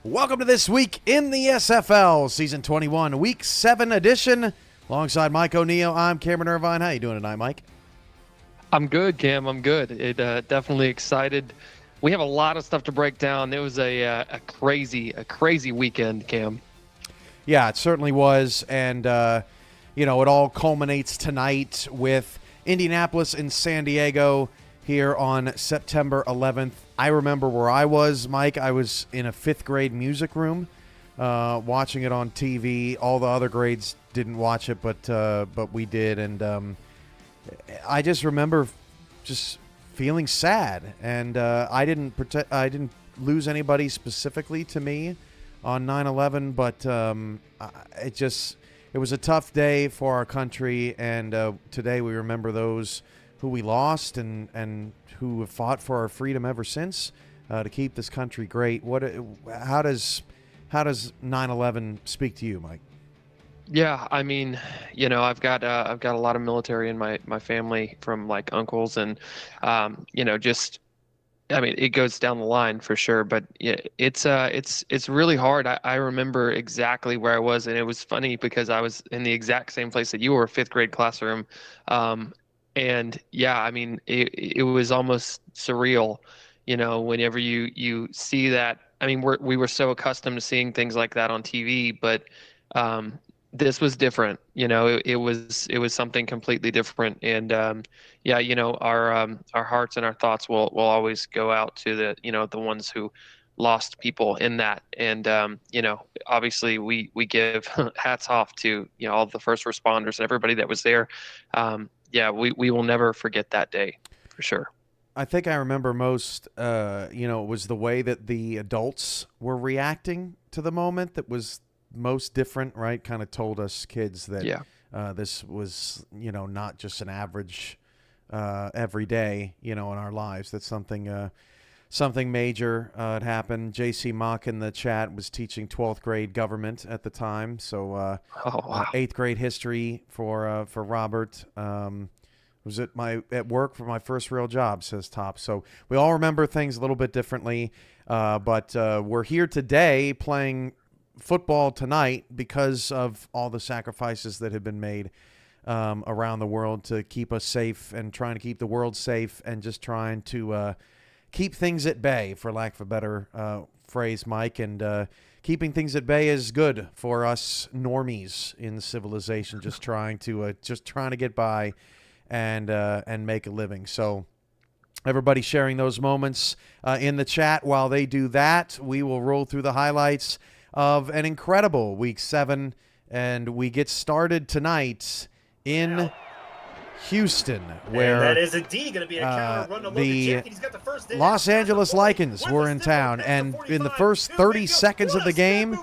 Welcome to This Week in the SFL, Season 21, Week 7 edition. Alongside Mike O'Neill, I'm Cameron Irvine. How you doing tonight, Mike? I'm good, Cam. I'm good. Definitely excited. We have a lot of stuff to break down. It was a crazy weekend, Cam. Yeah, it certainly was. And, it all culminates tonight with Indianapolis and San Diego here on September 11th. I remember where I was, Mike. I was in a fifth grade music room watching it on TV. All the other grades didn't watch it, but we did. And I just remember just feeling sad. And I didn't lose anybody specifically to me on 9/11, but it was a tough day for our country. And today we remember those who we lost and who have fought for our freedom ever since to keep this country great. How does 9/11 speak to you, Mike? Yeah, I mean, I've got a lot of military in my family from like uncles and it goes down the line for sure, but yeah, it's really hard. I remember exactly where I was, and it was funny because I was in the exact same place that you were, fifth grade classroom. And yeah, I mean, it was almost surreal, whenever you see that. I mean, we were so accustomed to seeing things like that on TV, but this was different. It was something completely different. And our hearts and our thoughts will always go out to the ones who lost people in that. And obviously we give hats off to all the first responders and everybody that was there. We will never forget that day for sure. I think I remember most, was the way that the adults were reacting to the moment that was most different, right? Kind of told us kids that this was, not just an average every day, in our lives. That's something major had happened. JC Mock in the chat was teaching 12th grade government at the time. So 8th grade history for Robert. Was at work for my first real job, says Top. So we all remember things a little bit differently. But we're here today playing football tonight because of all the sacrifices that have been made around the world to keep us safe and trying to keep the world safe and just trying to keep things at bay, for lack of a better phrase, Mike. And keeping things at bay is good for us normies in civilization, just trying to get by and make a living. So everybody sharing those moments in the chat. While they do that, we will roll through the highlights of an incredible Week 7, and we get started tonight in Houston, where that is indeed going to be a counter run to Logan Jack. He's got the first down. Los Angeles Lycans were in town, and in the first 30 seconds of the game,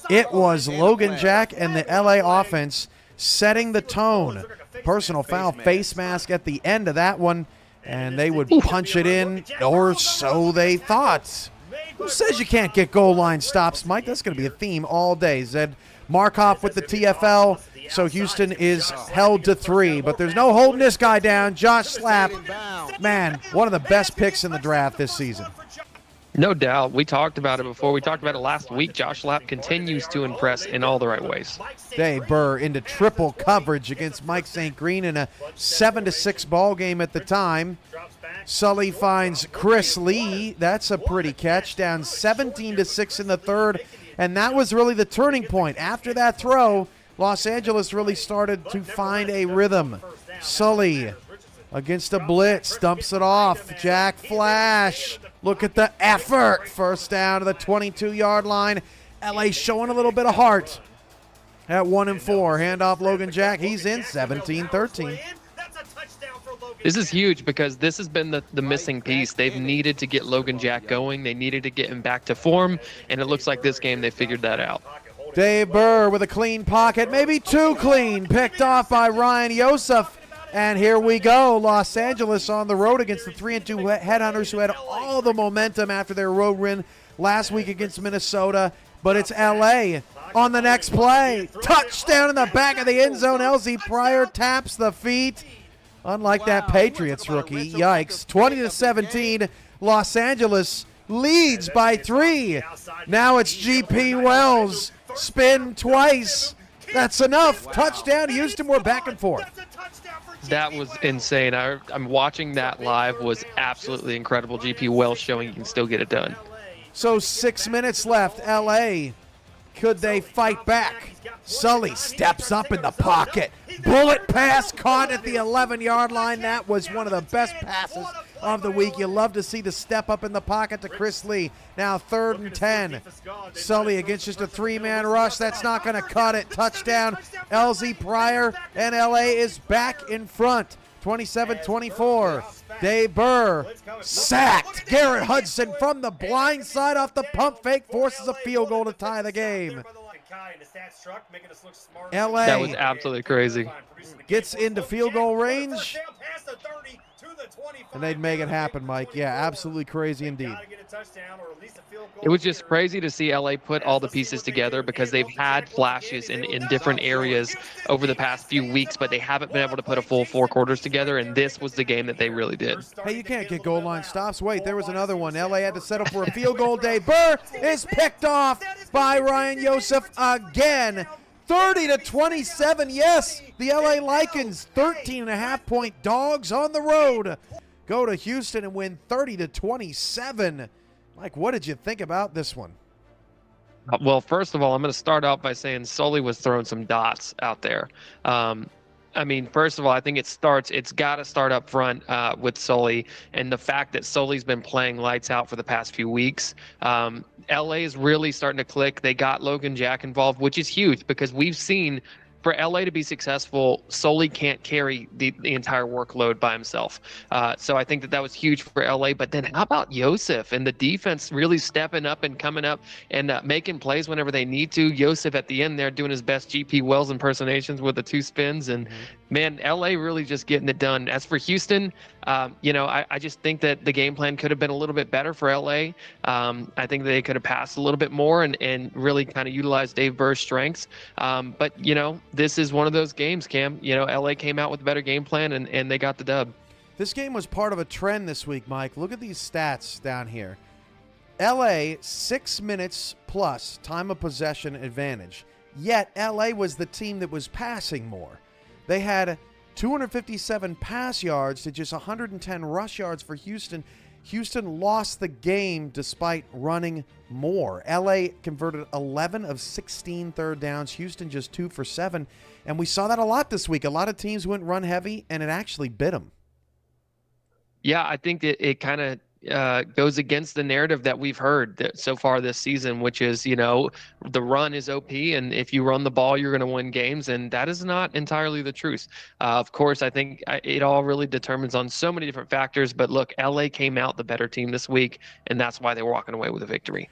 it was Logan Jack and the LA offense setting the tone. Personal foul, face mask at the end of that one, and they would punch it in, or so they thought. Who says you can't get goal line stops, Mike? That's going to be a theme all day. Zed Markoff with the TFL, so Houston is held to 3, but there's no holding this guy down. Josh Slapp, man, one of the best picks in the draft this season. No doubt. We talked about it before. We talked about it last week. Josh Slapp continues to impress in all the right ways. Dave Burr into triple coverage against Mike St. Green in a 7-6 ball game at the time. Sully finds Chris Lee. That's a pretty catch. Down 17-6 in the third, and that was really the turning point. After that throw, Los Angeles really started to find a rhythm. Sully against a blitz, dumps it off. Jack Flash, look at the effort. First down to the 22-yard line. LA showing a little bit of heart at 1-4. Handoff Logan Jack. He's in 17-13. This is huge because this has been the missing piece. They've needed to get Logan Jack going. They needed to get him back to form, and it looks like this game they figured that out. Dave Burr with a clean pocket, maybe too clean, picked off by Ryan Yosef. And here we go, Los Angeles on the road against the 3-2 Headhunters, who had all the momentum after their road win last week against Minnesota. But it's L.A. on the next play. Touchdown in the back of the end zone. LZ Pryor taps the feet. Unlike that Patriots rookie. Yikes. 20-17, Los Angeles leads by 3. Now it's GP Wells. Spin twice. That's enough. Touchdown, Houston. We're back and forth. That was insane. I'm watching that live. Was absolutely incredible. GP Wells showing you can still get it done. So 6 minutes left. LA, could they fight back? Sully steps up in the pocket. Bullet pass caught at the 11-yard line. That was one of the best passes of the week. You love to see the step up in the pocket to Chris Lee. Now 3rd and 10. Sully against just a 3-man rush. That's not going to cut it. Touchdown, LZ Pryor, and LA is back in front. 27-24. Dave Burr sacked. Garrett Hudson from the blind side off the pump fake forces a field goal to tie the game. LA. That was absolutely crazy. Gets into field goal range. And they'd make it happen, Mike. Yeah, absolutely crazy indeed. It was just crazy to see LA put all the pieces together because they've had flashes in different areas over the past few weeks, but they haven't been able to put a full 4 quarters together, and this was the game that they really did. Hey, you can't get goal line stops. Wait, there was another one. LA had to settle for a field goal. Dave Burr is picked off by Ryan Yosef again. 30-27, yes, the LA Lycans, 13.5-point dogs on the road, go to Houston and win 30-27. Mike, what did you think about this one? Well, first of all, I'm going to start out by saying Sully was throwing some dots out there. I mean, first of all, I think it's got to start up front with Sully, and the fact that Sully's been playing lights out for the past few weeks. LA is really starting to click. They got Logan Jack involved, which is huge because we've seen for LA to be successful, Sully can't carry the entire workload by himself. So I think that was huge for LA. But then how about Yosef and the defense really stepping up and coming up and making plays whenever they need to? Yosef at the end there doing his best GP Wells impersonations with the 2 spins. And man, LA really just getting it done. As for Houston, I just think that the game plan could have been a little bit better for LA. I think they could have passed a little bit more and really kind of utilized Dave Burr's strengths. But, this is one of those games, Cam. LA came out with a better game plan, and they got the dub. This game was part of a trend this week, Mike. Look at these stats down here. LA, 6 minutes plus time of possession advantage. Yet, LA was the team that was passing more. They had 257 pass yards to just 110 rush yards for Houston. Houston lost the game despite running more. LA converted 11 of 16 third downs. Houston just 2 for 7. And we saw that a lot this week. A lot of teams went run heavy, and it actually bit them. Yeah, I think that it kind of goes against the narrative that we've heard so far this season, which is, the run is OP, and if you run the ball, you're going to win games, and that is not entirely the truth. Of course, I think it all really determines on so many different factors, but look, LA came out the better team this week, and that's why they're walking away with a victory.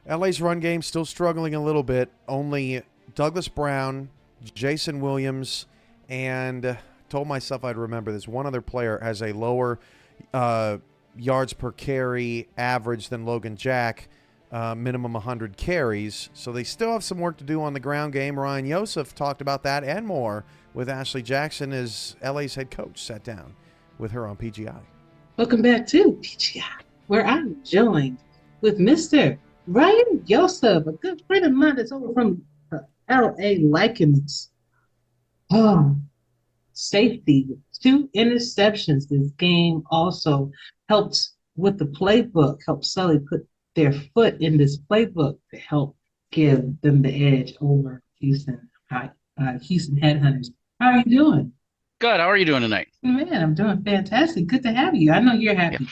LA's run game still struggling a little bit. Only Douglas Brown, Jason Williams, and told myself I'd remember this. One other player has a lower yards per carry average than Logan Jack, minimum 100 carries. So they still have some work to do on the ground game. Ryan Yosef talked about that and more with Ashley Jackson as LA's head coach sat down with her on PGI. Welcome back to PGI, where I'm joined with Mr. Ryan Yosef, a good friend of mine that's over from the LA Lycans. Safety, 2 interceptions. This game also helped with the playbook, helped Sully put their foot in this playbook to help give them the edge over Houston Headhunters. How are you doing? Good. How are you doing tonight? Man, I'm doing fantastic. Good to have you. I know you're happy. Yeah.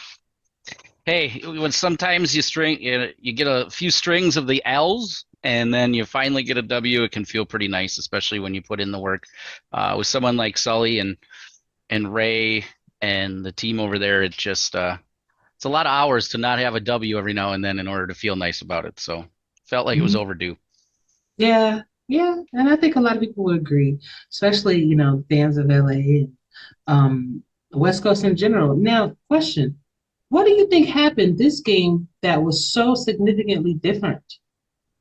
Hey, when sometimes you get a few strings of the L's, and then you finally get a W, it can feel pretty nice, especially when you put in the work. With someone like Sully and Ray and the team over there, it's just it's a lot of hours to not have a W every now and then in order to feel nice about it. So felt like it was overdue. Yeah, and I think a lot of people would agree, especially fans of LA and West Coast in general. Now, question: what do you think happened this game that was so significantly different?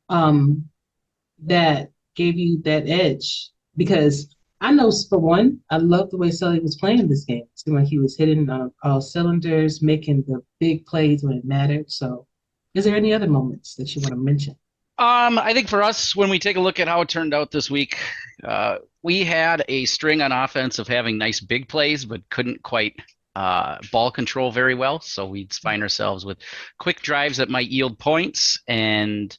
That gave you that edge? Because I know, for one, I love the way Sully was playing this game. It seemed like he was hitting all cylinders, making the big plays when it mattered. So Is there any other moments that you want to mention? I think for us, when we take a look at how it turned out this week, we had a string on offense of having nice big plays, but couldn't quite ball control very well. So we'd find ourselves with quick drives that might yield points, and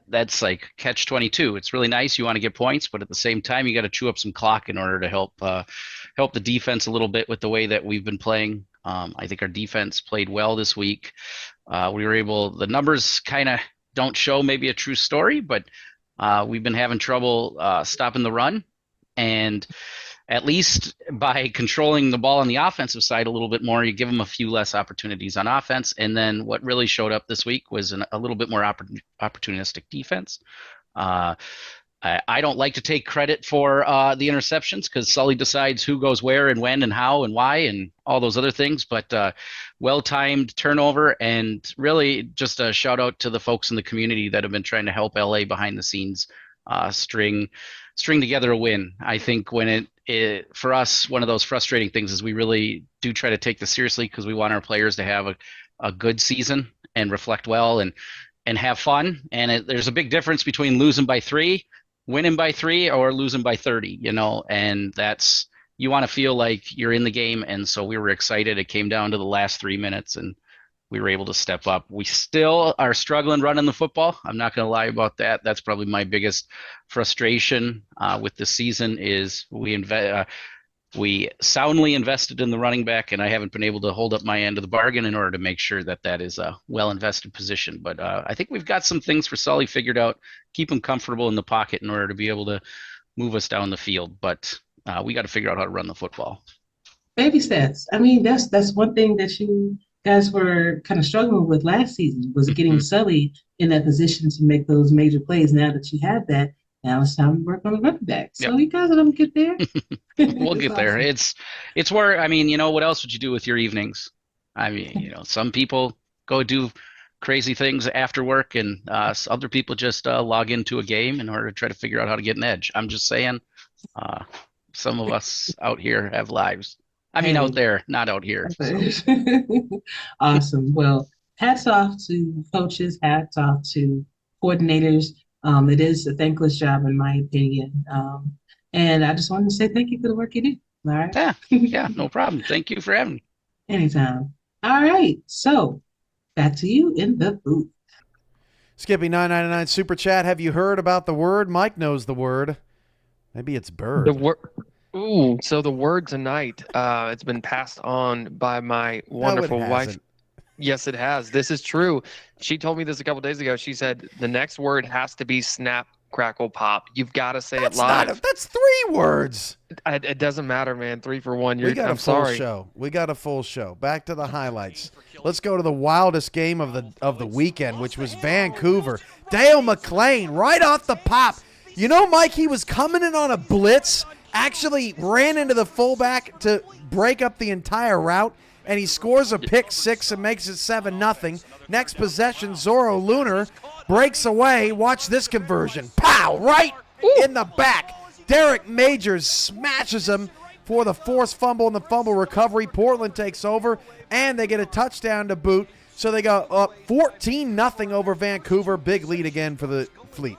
that's like catch 22. It's really nice. You want to get points, but at the same time, you got to chew up some clock in order to help the defense a little bit with the way that we've been playing. I think our defense played well this week. We were able. The numbers kind of don't show maybe a true story, but we've been having trouble stopping the run, and at least by controlling the ball on the offensive side a little bit more, you give them a few less opportunities on offense. And then what really showed up this week was a little bit more opportunistic defense. I don't like to take credit for the interceptions because Sully decides who goes where and when and how and why and all those other things. But well-timed turnover, and really just a shout out to the folks in the community that have been trying to help LA behind the scenes string together a win. I think when it for us, one of those frustrating things is we really do try to take this seriously because we want our players to have a good season and reflect well and have fun. And there's a big difference between losing by 3, winning by 3, or losing by 30, and that's, you want to feel like you're in the game. And so we were excited. It came down to the last 3 minutes and we were able to step up. We still are struggling running the football. I'm not going to lie about that. That's probably my biggest frustration with the season is we soundly invested in the running back, and I haven't been able to hold up my end of the bargain in order to make sure that is a well-invested position. But I think we've got some things for Sully figured out, keep him comfortable in the pocket in order to be able to move us down the field. But we got to figure out how to run the football. Baby steps. I mean, that's one thing that you guys were kind of struggling with last season, was getting Sully in that position to make those major plays. Now that you have that, now it's time to work on the running back. So you guys are going to get there. We'll get there. It's where, I mean, what else would you do with your evenings? I mean, some people go do crazy things after work, and other people just log into a game in order to try to figure out how to get an edge. I'm just saying, some of us out here have lives. I mean, out there, not out here. So. Awesome. Well, hats off to coaches, hats off to coordinators. It is a thankless job, in my opinion. And I just wanted to say thank you for the work you do. All right. Yeah, no problem. Thank you for having me. Anytime. All right. So back to you in the booth. Skippy 999 Super Chat. Have you heard about the word? Mike knows the word. Maybe it's bird. The word. Ooh, so the word tonight, it's been passed on by my wonderful wife. Yes, it has. This is true. She told me this a couple days ago. She said the next word has to be snap, crackle, pop. You've got to say it live. That's 3 words. It doesn't matter, man. 3 for 1. We got a full show. We got a full show. Back to the highlights. Let's go to the wildest game of the weekend, which was Vancouver. Dale McClain right off the pop. Mike, he was coming in on a blitz, actually ran into the fullback to break up the entire route, and he scores a pick 6 and makes it 7-0. Next possession, Zorro Lunar breaks away. Watch this conversion. Pow! Right in the back. Derek Majors smashes him for the forced fumble and the fumble recovery. Portland takes over, and they get a touchdown to boot. So they go up 14-0 over Vancouver. Big lead again for the Fleet.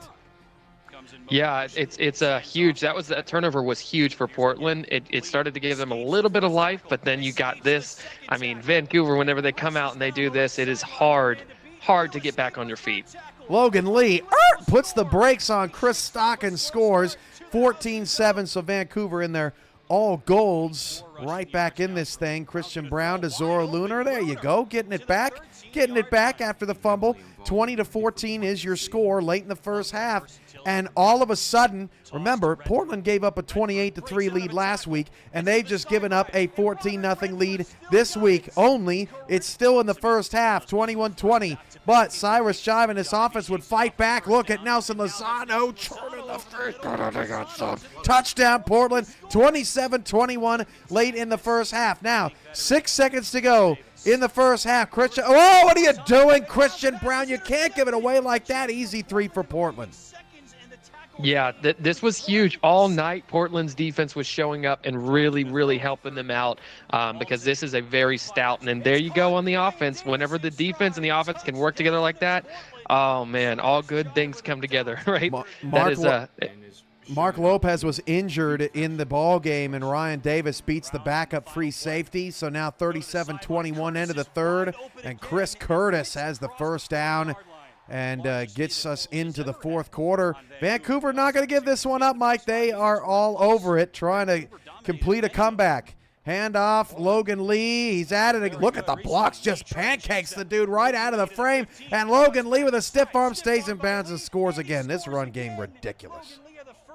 Yeah, it's a huge. That turnover was huge for Portland. It started to give them a little bit of life, but then you got this. I mean, Vancouver, whenever they come out and they do this, it is hard to get back on your feet. Logan Lee puts the brakes on Chris Stock and scores 14-7. So Vancouver in their all golds, right back in this thing. Christian Brown to Zorro Lunar. There you go, getting it back after the fumble. 20-14 is your score late in the first half. And all of a sudden, remember, Portland gave up a 28-3 lead last week, and they've just given up a 14-0 lead this week. Only it's still in the first half, 21-20. But Cyrus Jive and his offense would fight back. Look at Nelson Lozano, turning the first. Touchdown, Portland, 27-21 late in the first half. Now, 6 seconds to go in the first half. Christian, what are you doing, Christian Brown? You can't give it away like that. Easy 3 for Portland. Yeah, this was huge. All night, Portland's defense was showing up and really, really helping them out because this is a very stout. And then there you go on the offense. Whenever the defense and the offense can work together like that, oh, man, all good things come together, right? Mark Lopez was injured in the ball game, and Ryan Davis beats the backup free safety. So now 37-21 end of the third, and Chris Curtis has the first down and gets us into the fourth quarter. Vancouver not going to give this one up, Mike. They are all over it, trying to complete a comeback. Handoff, Logan Lee. He's at it. Look at the blocks, just pancakes the dude right out of the frame. And Logan Lee with a stiff arm stays in bounds and scores again. This run game ridiculous.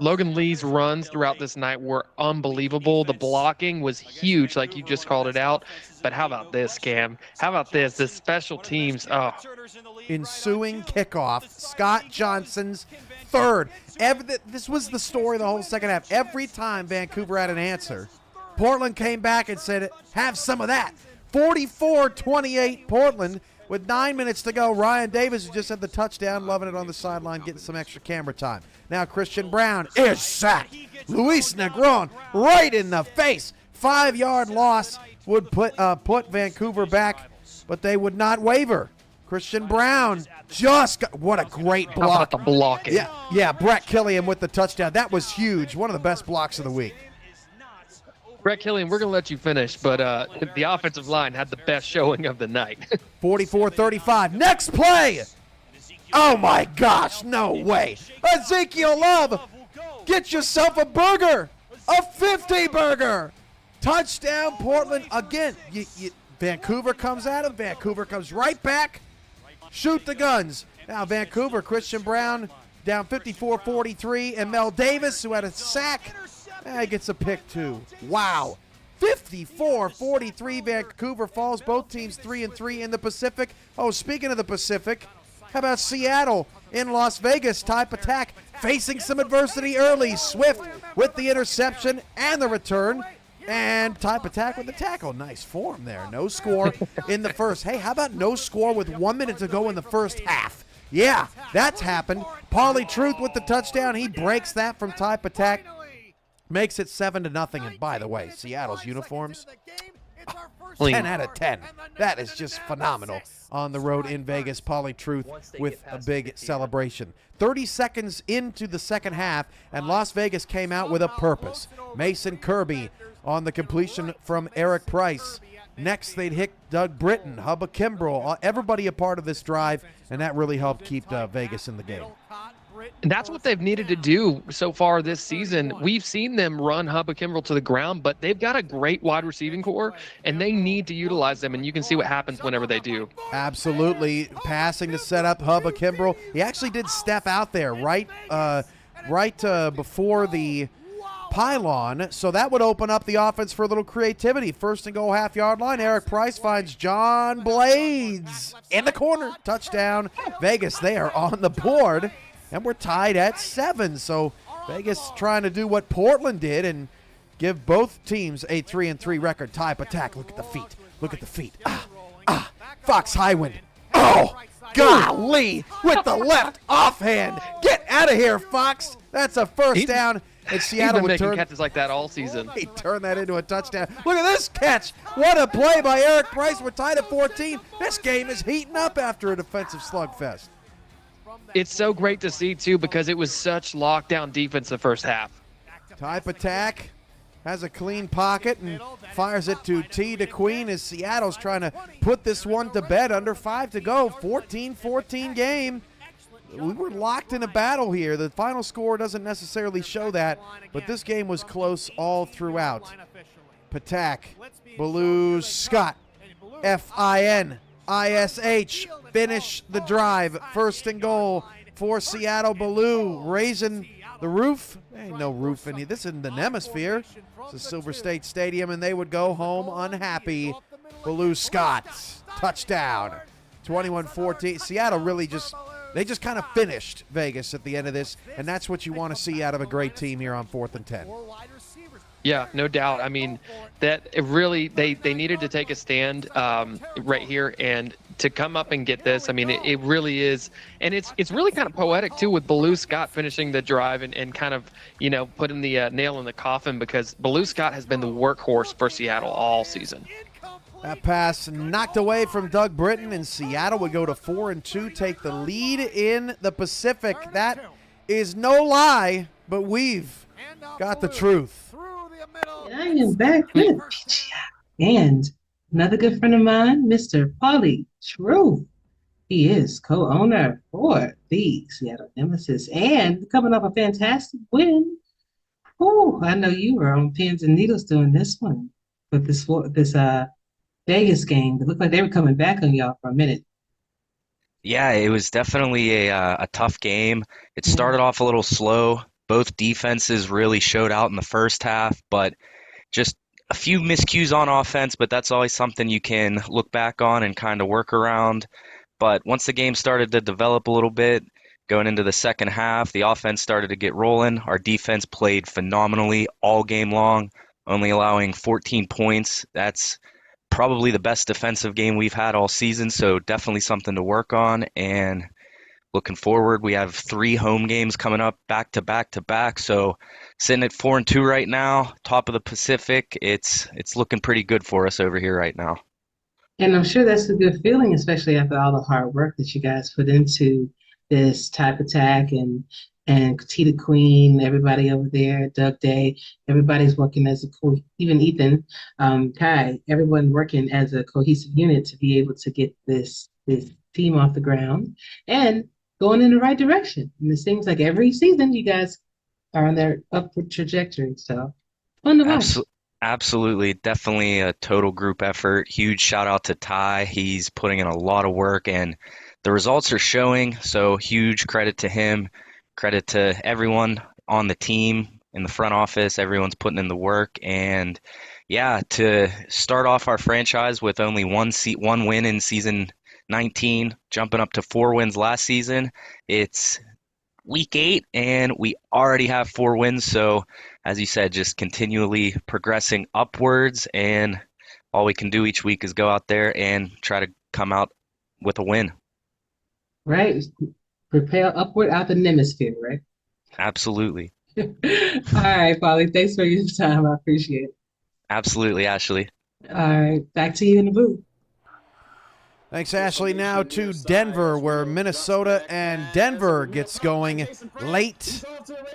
Logan Lee's runs throughout this night were unbelievable. The blocking was huge, like you just called it out. But how about this, Cam? How about this? The special teams. Oh. Ensuing kickoff. Scott Johnson's third. This was the story the whole second half. Every time Vancouver had an answer, Portland came back and said, have some of that. 44-28 Portland. With 9 minutes to go, Ryan Davis just had the touchdown, loving it on the sideline, getting some extra camera time. Now Christian Brown is sacked. Luis Negron right in the face. 5-yard loss would put Vancouver back, but they would not waver. Christian Brown what a great block. How about the blocking? Yeah, Brett Killian with the touchdown. That was huge. One of the best blocks of the week. Brett Killian, we're going to let you finish, but the offensive line had the best showing of the night. 44-35. Next play. Oh, my gosh. No way. Ezekiel Love, get yourself a burger. A 50 burger. Touchdown, Portland. Again, Vancouver comes at him. Vancouver comes right back. Shoot the guns. Now, Vancouver, Christian Brown down 54-43. And Mel Davis, who had a sack, gets a pick too. Wow. 54-43 Vancouver falls. Both teams 3-3 in the Pacific. Oh, speaking of the Pacific, how about Seattle in Las Vegas? Type attack facing some adversity early. Swift with the interception and the return. And type attack with the tackle. Nice form there. No score in the first. Hey, how about no score with 1 minute to go in the first half? Yeah, that's happened. Pauly Truth with the touchdown. He breaks that from type attack. Makes it 7-0. And by the way, Seattle's uniforms, 10 out of 10. That is just phenomenal. On the road in Vegas, Pauly Truth with a big celebration. 30 seconds into the second half, and Las Vegas came out with a purpose. Mason Kirby on the completion from Eric Price. Next, they'd hit Doug Britton, Hubba Kimbrell, everybody a part of this drive, and that really helped keep Vegas in the game. And that's what they've needed to do so far this season. We've seen them run Hubba Kimbrell to the ground, but they've got a great wide receiving core, and they need to utilize them, and you can see what happens whenever they do. Absolutely. Passing to set up Hubba Kimbrell. He actually did step out there right before the pylon, so that would open up the offense for a little creativity. First and goal, half-yard line. Eric Price finds John Blades in the corner. Touchdown. Vegas, they are on the board. And we're tied at 7. So Vegas trying to do what Portland did and give both teams a 3-3 record. Type attack. Look at the feet. Look at the feet. Fox Highwind. Oh, golly. With the left offhand. Get out of here, Fox. That's a first down. And Seattle would turn catches like that all season. He turned that into a touchdown. Look at this catch. What a play by Eric Price. We're tied at 14. This game is heating up after a defensive slugfest. It's so great to see, too, because it was such lockdown defense the first half. Type attack has a clean pocket and fires it to T to Queen as Seattle's trying to put this one to bed. Under 5 to go. 14-14 game. We were locked in a battle here. The final score doesn't necessarily show that, but this game was close all throughout. Patak, Ballou, Scott, F-I-N-I-S-H, finish the drive. First and goal for Seattle. Ballou raising the roof. There ain't no roof in here. This isn't the Nemisphere. It's a Silver State Stadium, and they would go home unhappy. Ballou, Scott, touchdown. 21-14. Seattle really just kind of finished Vegas at the end of this, and that's what you want to see out of a great team here on 4th and 10. Yeah, no doubt. I mean, that it really they needed to take a stand right here and to come up and get this. I mean, it really is, and it's really kind of poetic too, with Baloo Scott finishing the drive and kind of, you know, putting the nail in the coffin, because Baloo Scott has been the workhorse for Seattle all season. That pass knocked away from Doug Britton, and Seattle would go to 4-2, take the lead in the Pacific. That is no lie, but we've got the truth. I am back with and another good friend of mine, Mr. Paulie Truth. He is co-owner for the Seattle Nemesis and coming off a fantastic win. Oh, I know you were on pins and needles doing this one, but this Vegas game. It looked like they were coming back on y'all for a minute. Yeah, it was definitely a tough game. It started off a little slow. Both defenses really showed out in the first half, but just a few miscues on offense, but that's always something you can look back on and kind of work around. But once the game started to develop a little bit, going into the second half, the offense started to get rolling. Our defense played phenomenally all game long, only allowing 14 points. That's probably the best defensive game we've had all season, so definitely something to work on. And looking forward, we have 3 home games coming up back to back to back. So sitting at 4-2 right now, top of the Pacific. It's looking pretty good for us over here right now. And I'm sure that's a good feeling, especially after all the hard work that you guys put into this type attack and Tita Queen, everybody over there, Doug Day, everybody's working as even Ethan, Kai, everyone working as a cohesive unit to be able to get this team off the ground and going in the right direction. And it seems like every season you guys are on their upward trajectory. So fun to watch. Absolutely. Definitely a total group effort. Huge shout out to Ty. He's putting in a lot of work and the results are showing. So huge credit to him. Credit to everyone on the team, in the front office. Everyone's putting in the work. And yeah, to start off our franchise with only one win in season 19, jumping up to 4 wins last season. It's week 8 and we already have 4 wins. So as you said, just continually progressing upwards, and all we can do each week is go out there and try to come out with a win. Right. Propel upward out the Nemisphere, right? Absolutely. All right, Paulie. Thanks for your time. I appreciate it. Absolutely, Ashley. All right. Back to you in the booth. Thanks, Ashley. Now to Denver, where Minnesota and Denver gets going late,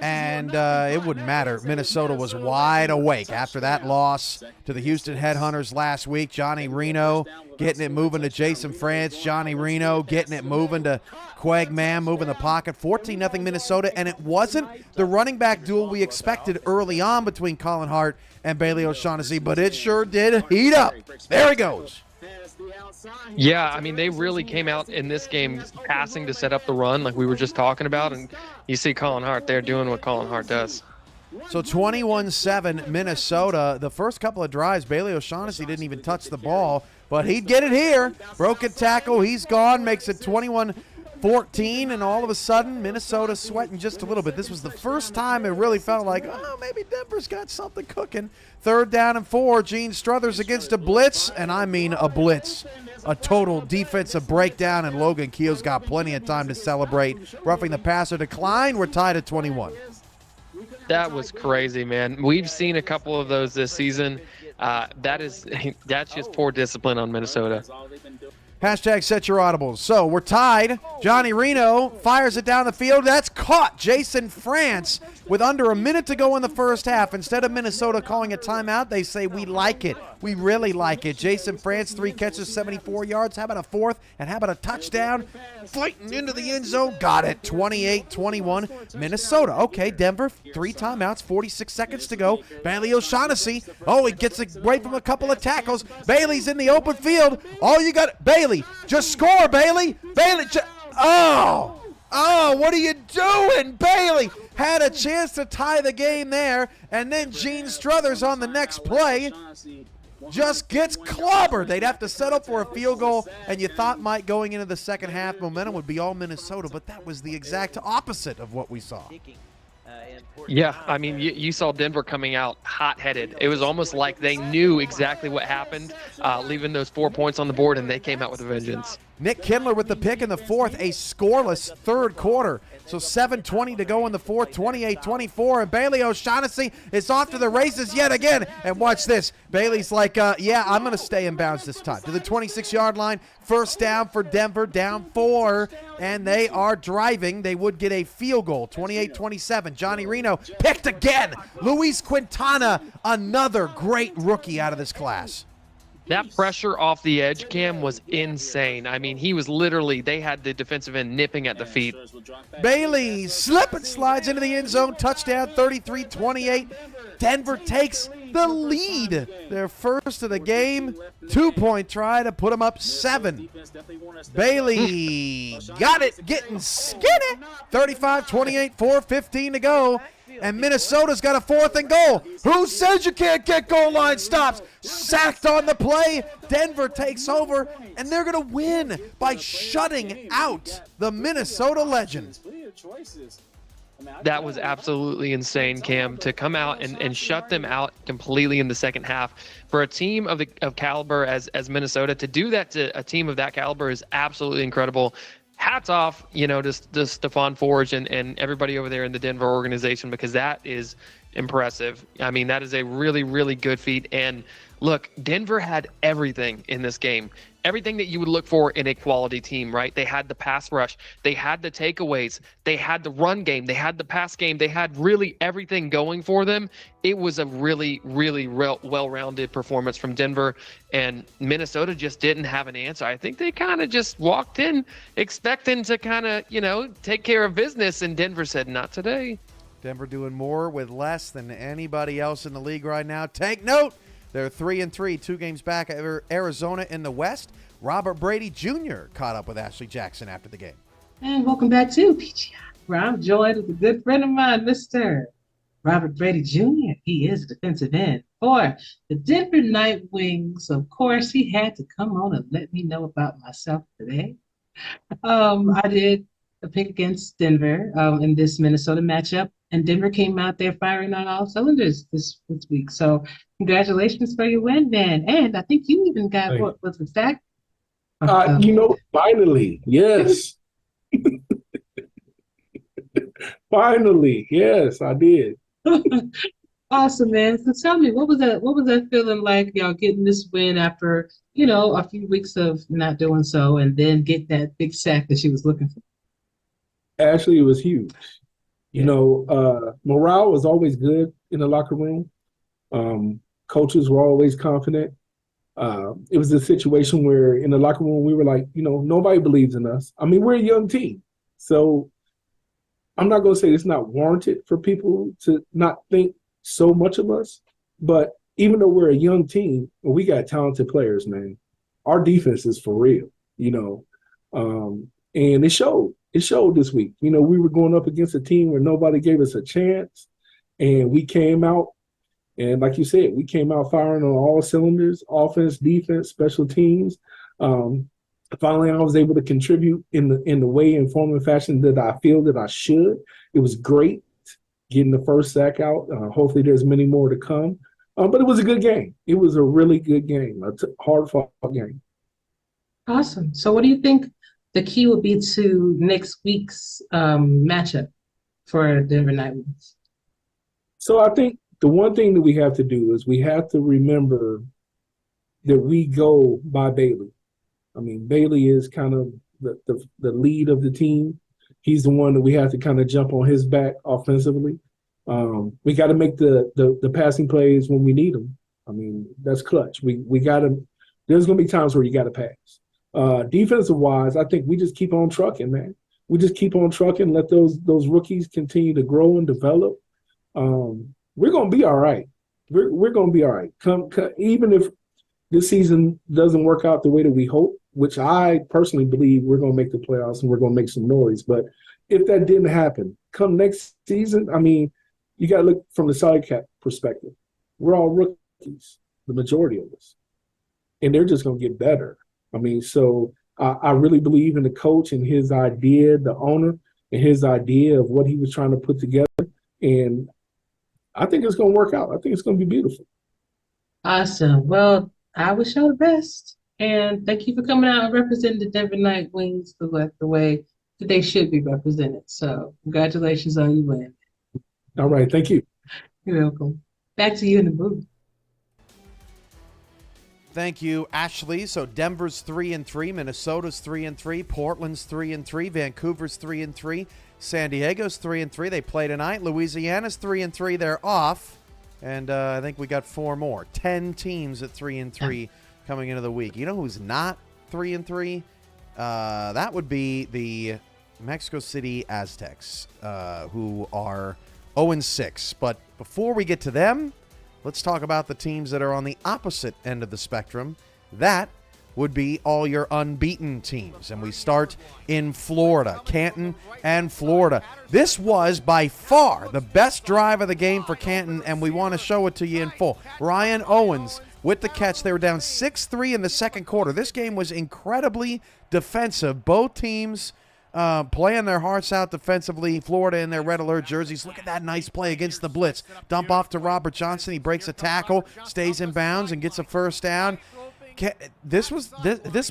and it wouldn't matter. Minnesota was wide awake after that loss to the Houston Headhunters last week. Johnny Reno getting it moving to Jason France. Johnny Reno getting it moving to Quag Man, moving the pocket. 14-0 Minnesota, and it wasn't the running back duel we expected early on between Colin Hart and Bailey O'Shaughnessy, but it sure did heat up. There he goes. Yeah, I mean, they really came out in this game passing to set up the run like we were just talking about, and you see Colin Hart there doing what Colin Hart does. So 21-7 Minnesota. The first couple of drives, Bailey O'Shaughnessy didn't even touch the ball, but he'd get it here. Broken tackle, he's gone, makes it 21-14, and all of a sudden, Minnesota sweating just a little bit. This was the first time it really felt like, oh, maybe Denver's got something cooking. 3rd down and 4, Gene Struthers against a blitz, and I mean a blitz. A total defensive breakdown, and Logan Keel's got plenty of time to celebrate. Roughing the passer decline, we're tied at 21. That was crazy, man. We've seen a couple of those this season. That's just poor discipline on Minnesota. Hashtag set your audibles. So we're tied. Johnny Reno fires it down the field. That's caught. Jason France with under a minute to go in the first half. Instead of Minnesota calling a timeout, they say, we like it. We really like it. Jason France, 3 catches, 74 yards. How about a 4th? And how about a touchdown? Fighting into the end zone. Got it. 28-21. Minnesota. Okay, Denver, 3 timeouts, 46 seconds to go. Bailey O'Shaughnessy. Oh, he gets away from a couple of tackles. Bailey's in the open field. All you got, Bailey, just score, Bailey. Bailey, oh, what are you doing, Bailey? Had a chance to tie the game there, and then Gene Struthers on the next play just gets clobbered. They'd have to settle for a field goal, and you thought might going into the second half momentum would be all Minnesota, but that was the exact opposite of what we saw. Yeah, I mean, you saw Denver coming out hot-headed. It was almost like they knew exactly what happened, leaving those 4 points on the board, and they came out with a vengeance. Nick Kindler with the pick in the fourth, a scoreless third quarter. So 7:20 to go in the fourth, 28-24, and Bailey O'Shaughnessy is off to the races yet again. And watch this. Bailey's like, yeah, I'm going to stay in bounds this time. To the 26-yard line, first down for Denver, down 4, and they are driving. They would get a field goal, 28-27. Johnny Reno picked again. Luis Quintana, another great rookie out of this class. That pressure off the edge, Cam, was insane. I mean, he was literally, they had the defensive end nipping at the feet. Bailey slip and slides into the end zone. Touchdown, 33-28. Denver takes the lead. Their first of the game. 2-point try to put them up 7. Bailey got it, getting skinny. 35-28, 4:15 to go. And Minnesota's got a 4th and goal. Who says you can't get goal line stops? Sacked on the play. Denver takes over, and they're going to win by shutting out the Minnesota Legends. That was absolutely insane, Cam, to come out and shut them out completely in the second half. For a team of caliber as Minnesota, to do that to a team of that caliber is absolutely incredible. Hats off, to Stephon Forge and everybody over there in the Denver organization, because that is impressive. I mean, that is a really, really good feat. And look, Denver had everything in this game. Everything that you would look for in a quality team, right? They had the pass rush. They had the takeaways. They had the run game. They had the pass game. They had really everything going for them. It was a really, really well-rounded performance from Denver, and Minnesota just didn't have an answer. I think they kind of just walked in expecting to kind of, take care of business, and Denver said, not today. Denver doing more with less than anybody else in the league right now. Take note. They're 3-3, 2 games back at Arizona in the West. Robert Brady Jr. caught up with Ashley Jackson after the game. And welcome back to PGI, where I'm joined with a good friend of mine, Mr. Robert Brady Jr. He is a defensive end for the Denver Nightwings. Of course, he had to come on and let me know about myself today. I did a pick against Denver in this Minnesota matchup, and Denver came out there firing on all cylinders this week. So congratulations for your win, man. And I think you even got what was the sack? Finally, yes. Finally, yes, I did. Awesome, man. So tell me, what was that feeling like, y'all getting this win after, a few weeks of not doing so, and then get that big sack that she was looking for? Actually, it was huge. Morale was always good in the locker room. Coaches were always confident. It was a situation where in the locker room we were like, nobody believes in us. I mean, we're a young team. So I'm not going to say it's not warranted for people to not think so much of us. But even though we're a young team, we got talented players, man. Our defense is for real, and it showed. It showed this week. We were going up against a team where nobody gave us a chance, and we came out, and like you said, we came out firing on all cylinders, offense, defense, special teams. Finally, I was able to contribute in the way and form and fashion that I feel that I should. It was great getting the first sack out. Hopefully there's many more to come. But it was a good game. It was a really good game, a hard-fought game. Awesome. So what do you think the key will be to next week's matchup for Denver Nightwings? So I think the one thing that we have to do is we have to remember that we go by Bailey. I mean, Bailey is kind of the lead of the team. He's the one that we have to kind of jump on his back offensively. We got to make the passing plays when we need them. I mean, that's clutch. We got to. There's going to be times where you got to pass. Defensive wise, I think we just keep on trucking, man. We just keep on trucking. Let those rookies continue to grow and develop. We're going to be all right. We're going to be all right. Come, even if this season doesn't work out the way that we hope, which I personally believe we're going to make the playoffs and we're going to make some noise. But if that didn't happen, come next season, I mean, you got to look from the salary cap perspective. We're all rookies, the majority of us, and they're just going to get better. I mean, so I really believe in the coach and his idea, the owner, and his idea of what he was trying to put together. And I think it's going to work out. I think it's going to be beautiful. Awesome. Well, I wish y'all the best. And thank you for coming out and representing the Denver Night Wings the way that they should be represented. So congratulations on you win. All right. Thank you. You're welcome. Back to you in the booth. Thank you, Ashley. So Denver's 3-3, Minnesota's 3-3, Portland's 3-3, Vancouver's 3-3, San Diego's 3-3. They play tonight. Louisiana's 3-3. They're off, and I think we got 4 more. 10 teams at 3-3 coming into the week. You know who's not 3-3? That would be the Mexico City Aztecs, who are 0-6. But before we get to them, let's talk about the teams that are on the opposite end of the spectrum. That would be all your unbeaten teams. And we start in Florida, Canton and Florida. This was by far the best drive of the game for Canton, and we want to show it to you in full. Ryan Owens with the catch. They were down 6-3 in the second quarter. This game was incredibly defensive. Both teams playing their hearts out defensively. Florida in their red alert jerseys. Look at that nice play against the blitz. Dump off to Robert Johnson. He breaks a tackle, stays in bounds, and gets a first down. This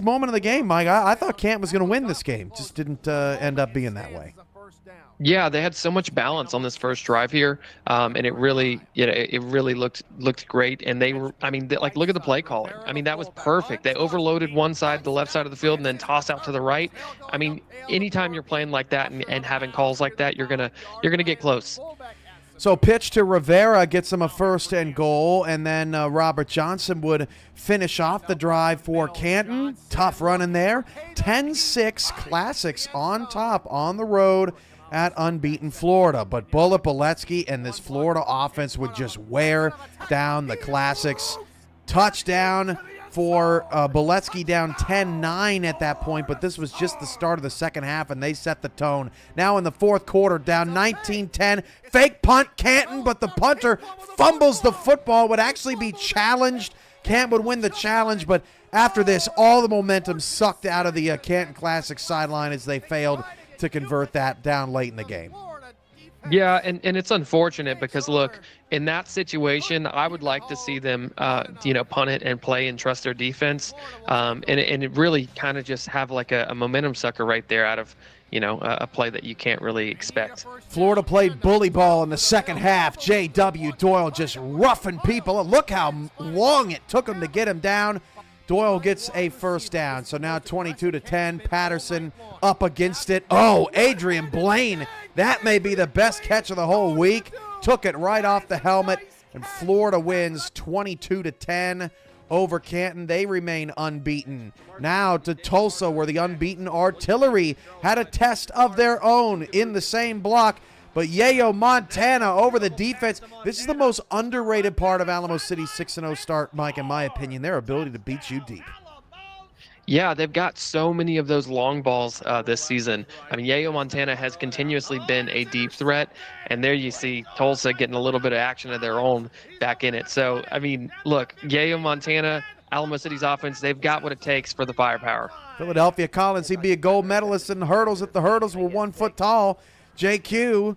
moment of the game, Mike, I thought Canton was going to win this game. Just didn't end up being that way. Yeah, they had so much balance on this first drive here, and it really looked great. And they were, look at the play calling. I mean, that was perfect. They overloaded one side, the left side of the field, and then toss out to the right. I mean, anytime you're playing like that and having calls like that, you're gonna get close. So pitch to Rivera gets him a first and goal, and then Robert Johnson would finish off the drive for Canton. Tough run in there. 10-6 Classics on top on the road at unbeaten Florida. But Bullet Boletsky and this Florida offense would just wear down the Classics. Touchdown for Boletsky, down 10-9 at that point, but this was just the start of the second half, and they set the tone. Now in the fourth quarter, down 19-10, fake punt Canton, but the punter fumbles the football, would actually be challenged. Canton would win the challenge, but after this, all the momentum sucked out of the Canton Classic sideline as they failed to convert that down late in the game. Yeah, and it's unfortunate because, look, in that situation, I would like to see them, punt it and play and trust their defense, and it really kind of just have like a momentum sucker right there out of, a play that you can't really expect. Florida played bully ball in the second half. J.W. Doyle just roughing people. Look how long it took him to get him down. Doyle gets a first down. So now 22-10. Patterson up against it. Oh, Adrian Blaine. That may be the best catch of the whole week. Took it right off the helmet. And Florida wins 22-10 over Canton. They remain unbeaten. Now to Tulsa, where the unbeaten Artillery had a test of their own in the same block. But Yayo Montana over the defense. This is the most underrated part of Alamo City's 6-0 start, Mike, in my opinion, their ability to beat you deep. Yeah, they've got so many of those long balls this season. I mean, Yayo Montana has continuously been a deep threat, and there you see Tulsa getting a little bit of action of their own back in it. So, I mean, look, Yayo Montana, Alamo City's offense, they've got what it takes for the firepower. Philadelphia Collins, he'd be a gold medalist in the hurdles if the hurdles were 1 foot tall. JQ,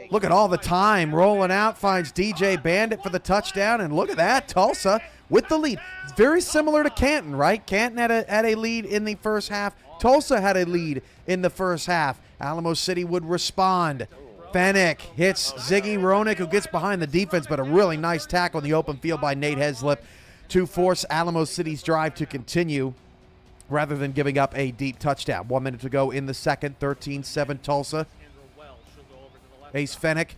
look at all the time rolling out, finds DJ Bandit for the touchdown, and look at that, Tulsa with the lead. It's very similar to Canton, right? Canton had a lead in the first half. Tulsa had a lead in the first half. Alamo City would respond. Fennick hits Ziggy Ronick, who gets behind the defense, but a really nice tackle in the open field by Nate Heslip to force Alamo City's drive to continue, rather than giving up a deep touchdown. 1 minute to go in the second, 13-7 Tulsa. Ace Fennick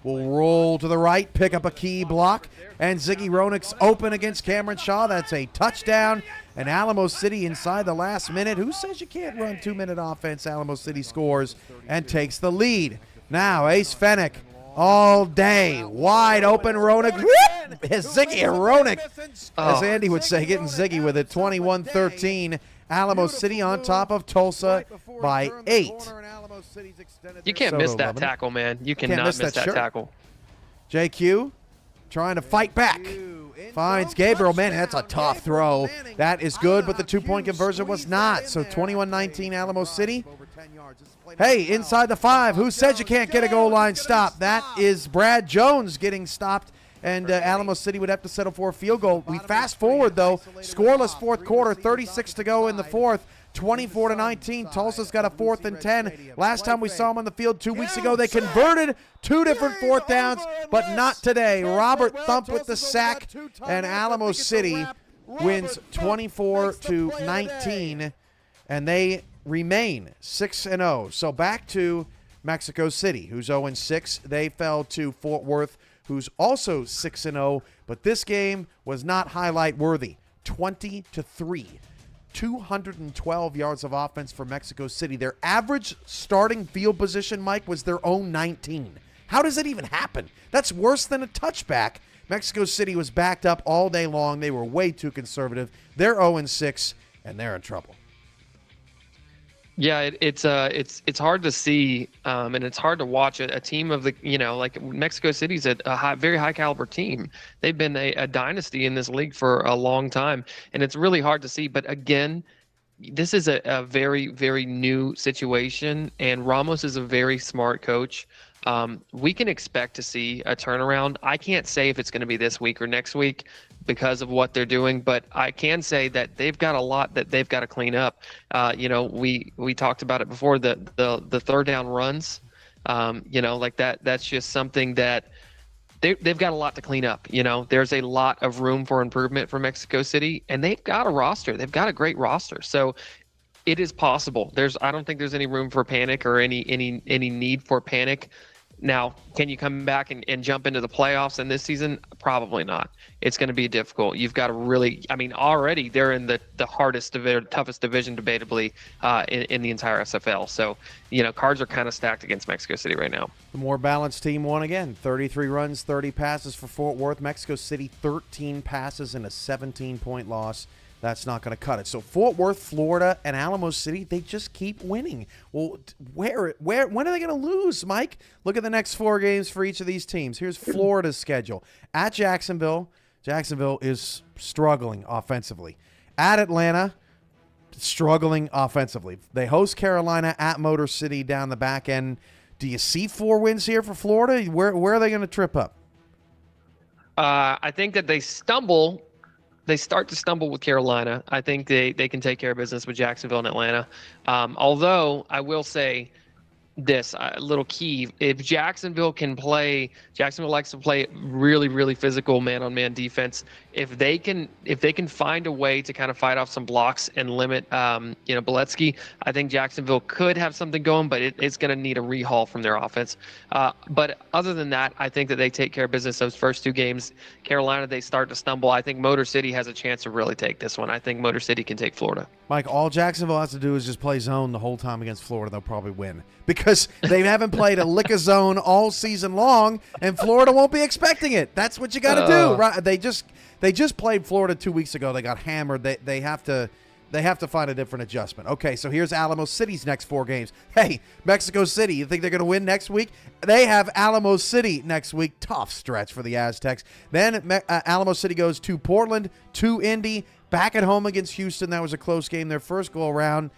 will roll to the right, pick up a key block, and Ziggy Ronick's open against Cameron Shaw. That's a touchdown, and Alamo City inside the last minute. Who says you can't run 2-minute offense? Alamo City scores and takes the lead. Now Ace Fennick all day, wide open. Ronick, Ziggy and Ronick, as Andy would say, getting Ziggy with it. 21-13, Alamo City on top of Tulsa by 8. You can't miss that tackle, man. You cannot miss that tackle. JQ trying to fight back. Finds Gabriel. Man, that's a tough throw. That is good, but the 2-point conversion was not. So 21-19 Alamo City. Hey, inside the 5. Who said you can't get a goal line stop? That is Brad Jones getting stopped. And Alamo City would have to settle for a field goal. We fast forward, though. Scoreless fourth quarter, 36 to go in the fourth. 24-19. Tulsa's got a 4th and 10. Last time we saw them on the field 2 weeks ago, they converted 2 different 4th downs, but not today. Robert Thump with the sack, and Alamo City wins 24-19, and they remain 6-0. So back to Mexico City, who's 0-6. They fell to Fort Worth, who's also 6-0, but this game was not highlight worthy. 20-3. 212 yards of offense for Mexico City. Their average starting field position, Mike, was their own 19. How does it even happen? That's worse than a touchback. Mexico City was backed up all day long. They were way too conservative. They're 0-6, and they're in trouble. Yeah, it's hard to see, and it's hard to watch a team of the, like Mexico City's a very high caliber team. They've been a dynasty in this league for a long time, and it's really hard to see. But again, this is a very, very new situation, and Ramos is a very smart coach. We can expect to see a turnaround. I can't say if it's going to be this week or next week because of what they're doing, but I can say that they've got a lot that they've got to clean up. We talked about it before, the third down runs, like that. That's just something that they've got a lot to clean up. There's a lot of room for improvement for Mexico City, and they've got a roster. They've got a great roster. So it is possible. I don't think there's any room for panic or any need for panic. Now, can you come back and jump into the playoffs in this season? Probably not. It's going to be difficult. You've got to really, already they're in the toughest division debatably in the entire SFL. So, cards are kind of stacked against Mexico City right now. The more balanced team won again. 33 runs, 30 passes for Fort Worth. Mexico City, 13 passes and a 17-point loss. That's not going to cut it. So Fort Worth, Florida, and Alamo City, they just keep winning. Well, when are they going to lose, Mike? Look at the next 4 games for each of these teams. Here's Florida's schedule. At Jacksonville. Jacksonville is struggling offensively. At Atlanta, struggling offensively. They host Carolina at Motor City down the back end. Do you see 4 wins here for Florida? Where are they going to trip up? I think that they stumble. They start to stumble with Carolina. I think they can take care of business with Jacksonville and Atlanta. Although I will say this, a little key, if Jacksonville likes to play really, really physical man-on-man defense. If they can find a way to kind of fight off some blocks and limit, Beletsky, I think Jacksonville could have something going, but it's going to need a rehaul from their offense. But other than that, I think that they take care of business those first 2 games. Carolina, they start to stumble. I think Motor City has a chance to really take this one. I think Motor City can take Florida. Mike, all Jacksonville has to do is just play zone the whole time against Florida. They'll probably win because they haven't played a lick of zone all season long, and Florida won't be expecting it. That's what you got to do, right? They just played Florida 2 weeks ago. They got hammered. They have to find a different adjustment. Okay, so here's Alamo City's next 4 games. Hey, Mexico City, you think they're going to win next week? They have Alamo City next week. Tough stretch for the Aztecs. Then Alamo City goes to Portland, to Indy, back at home against Houston. That was a close game, their first go-around.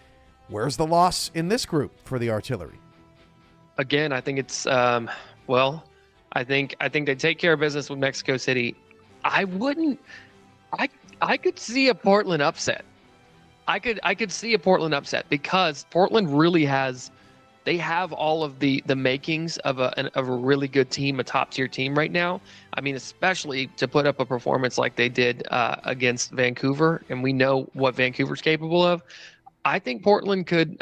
Where's the loss in this group for the Artillery? Again, I think it's I think they take care of business with Mexico City. I could see a Portland upset. I could see a Portland upset because Portland really they have all of the makings of a really good team, a top tier team right now. Especially to put up a performance like they did against Vancouver, and we know what Vancouver's capable of. I think Portland could,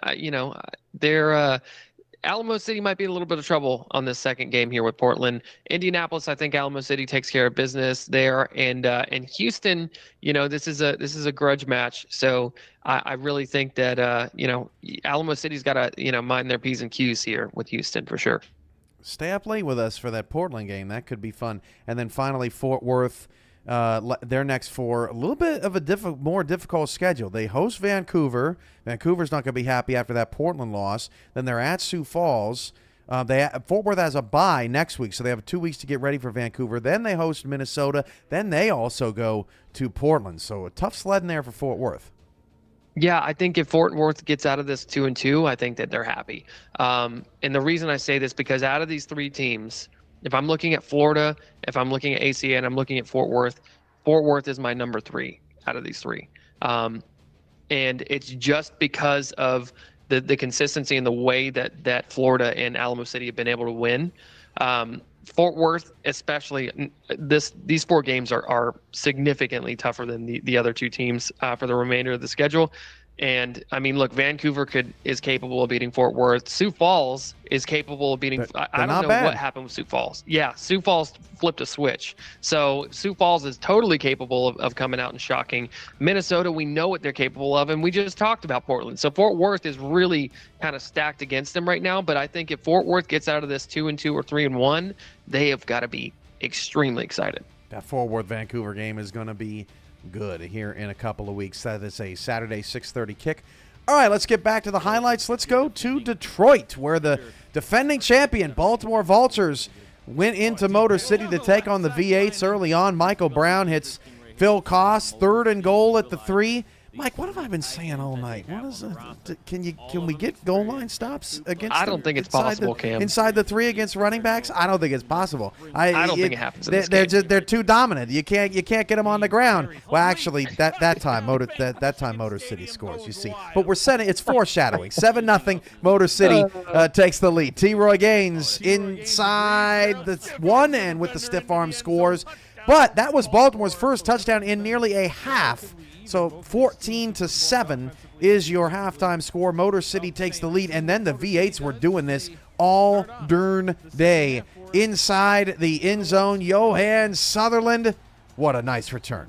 Alamo City might be in a little bit of trouble on this second game here with Portland. Indianapolis, I think Alamo City takes care of business there, and Houston, this is a grudge match. So I really think that Alamo City's got to mind their P's and Q's here with Houston for sure. Stay up late with us for that Portland game. That could be fun. And then finally Fort Worth. Their next 4, a little bit of a more difficult schedule. They host Vancouver. Vancouver's not going to be happy after that Portland loss. Then they're at Sioux Falls. Fort Worth has a bye next week, so they have 2 weeks to get ready for Vancouver. Then they host Minnesota. Then they also go to Portland. So a tough sledding there for Fort Worth. Yeah, I think if Fort Worth gets out of this 2-2, I think that they're happy. And the reason I say this, because out of these three teams, if I'm looking at Florida, if I'm looking at ACA, and I'm looking at Fort Worth is my number 3 out of these three. And it's just because of the consistency and the way that Florida and Alamo City have been able to win. Fort Worth, especially, these 4 games are significantly tougher than the other 2 teams for the remainder of the schedule. And I mean, look, Vancouver is capable of beating Fort Worth. Sioux Falls is capable of beating. I don't know what happened with Sioux Falls. Yeah, Sioux Falls flipped a switch. So Sioux Falls is totally capable of coming out and shocking. Minnesota, we know what they're capable of, and we just talked about Portland. So Fort Worth is really kind of stacked against them right now. But I think if Fort Worth gets out of this 2-2 or 3-1, they have got to be extremely excited. That Fort Worth Vancouver game is going to be good here in a couple of weeks. That is a Saturday 6:30 kick. All right, let's get back to the highlights. Let's go to Detroit, where the defending champion Baltimore Vultures went into Motor City to take on the V8s early on. Michael Brown hits Phil Koss, 3rd and goal at the 3. Mike, what have I been saying all night? What is it? Can we get goal line stops against? I don't think it's possible, Cam. Inside the 3 against running backs, I don't think it's possible. I don't think it happens. They're too dominant. You can't get them on the ground. Well, actually, that time Motor City scores. You see, but we're setting. It's foreshadowing. 7-0. Motor City takes the lead. T-Roy Gaines inside the 1 and with the stiff arm scores. But that was Baltimore's first touchdown in nearly a half. So 14-7 is your halftime score. Motor City takes the lead, and then the V8s were doing this all darn day. Inside the end zone, Johan Sutherland. What a nice return.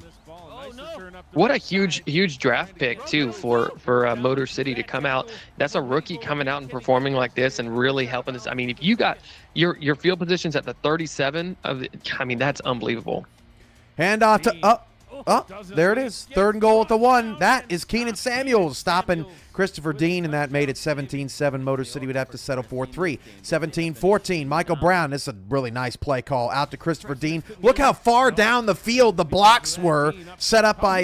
What a huge draft pick, too, for Motor City to come out. That's a rookie coming out and performing like this and really helping us. I mean, if you got your field positions at the 37, that's unbelievable. Hand off to there it is. 3rd and goal at the 1. That is Keenan Samuels stopping Christopher Dean, and that made it 17-7. Motor City would have to settle for 3. 17-14. Michael Brown. This is a really nice play call out to Christopher Dean. Look how far down the field the blocks were set up by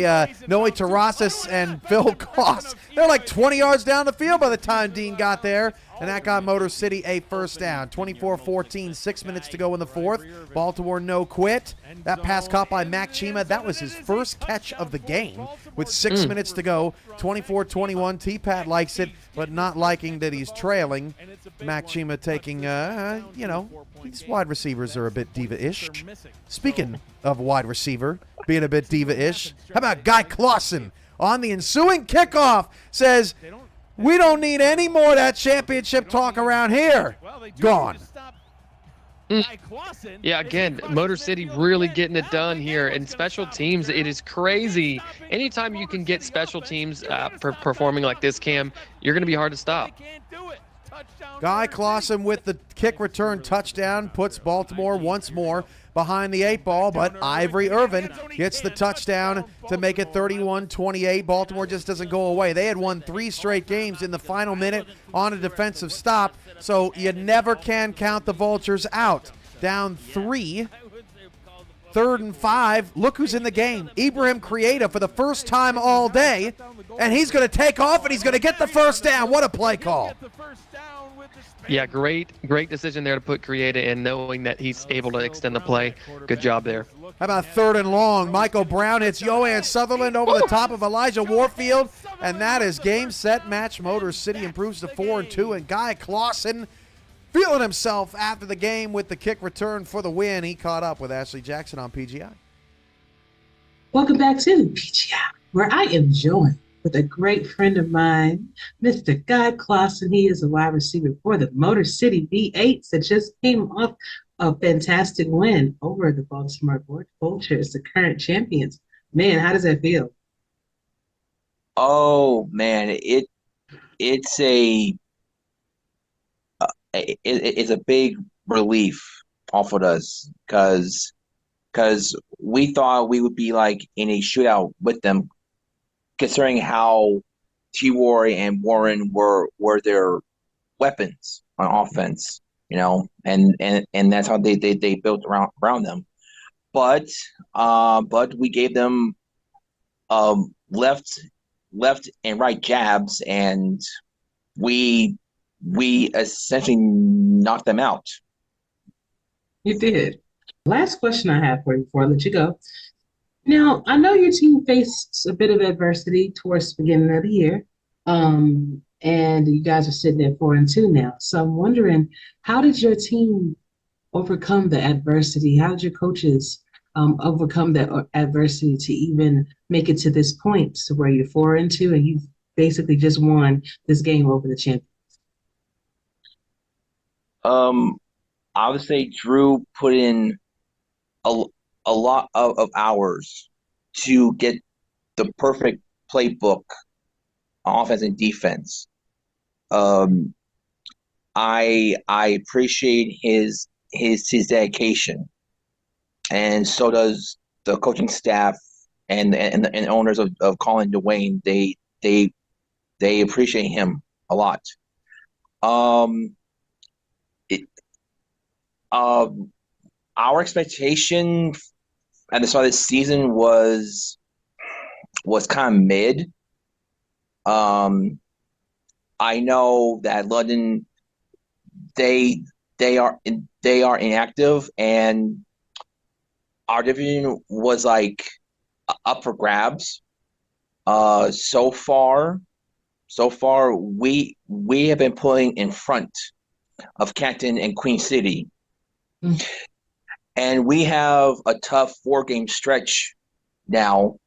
Noe Terrasas and Phil Koss. They're like 20 yards down the field by the time Dean got there. And that got Motor City a first down. 24-14, 6 minutes to go in the 4th. Baltimore no quit. That pass caught by Mac Chima. That was his first catch of the game with 6 minutes to go. 24-21. T-Pat likes it, but not liking that he's trailing. Mac Chima taking, these wide receivers are a bit diva-ish. Speaking of wide receiver being a bit diva-ish, how about Guy Clausen on the ensuing kickoff says, "We don't need any more of that championship talk around here." Gone. Yeah, again, Motor City really getting it done here. And special teams, it is crazy. Anytime you can get special teams performing like this, Cam, you're going to be hard to stop. Guy Clausen with the kick return touchdown puts Baltimore once more behind the 8 ball, but Ivory Irvin gets the touchdown to make it 31-28. Baltimore just doesn't go away. They had won 3 straight games in the final minute on a defensive stop, so you never can count the Vultures out. Down 3, 3rd and 5. Look who's in the game. Ibrahim Creator for the first time all day, and he's going to take off, and he's going to get the first down. What a play call. Yeah, great decision there to put Creator in, knowing that he's able to extend the play. Good job there. How about 3rd and long? Michael Brown hits Johan Sutherland over the top of Elijah Warfield, and that is game, set, match. Motor City improves to 4-2, and Guy Clausen feeling himself after the game with the kick return for the win. He caught up with Ashley Jackson on PGI. Welcome back to PGI, where I am joined with a great friend of mine, Mr. Guy Clausen. He is a wide receiver for the Motor City V8s that just came off a fantastic win over the Baltimore Vultures, the current champions. Man, how does that feel? Oh man, it's a big relief off of us because we thought we would be like in a shootout with them, considering how T-Roy and Warren were their weapons on offense, and that's how they built around them. But we gave them left left and right jabs, and we essentially knocked them out. You did. Last question I have for you before I let you go. Now, I know your team faced a bit of adversity towards the beginning of the year, and you guys are sitting at 4-2 now. So I'm wondering, how did your team overcome the adversity? How did your coaches overcome that adversity to even make it to this point, to where you're 4-2 and you've basically just won this game over the champion? I would say Drew put in a lot of hours to get the perfect playbook on offense and defense. I appreciate his dedication, and so does the coaching staff and owners of Colin Dwayne. They appreciate him a lot. Our expectation at the start of the season was kind of mid. I know that London, they are inactive, and our division was like up for grabs. So far we have been putting in front of Canton and Queen City. And we have a tough 4-game stretch now.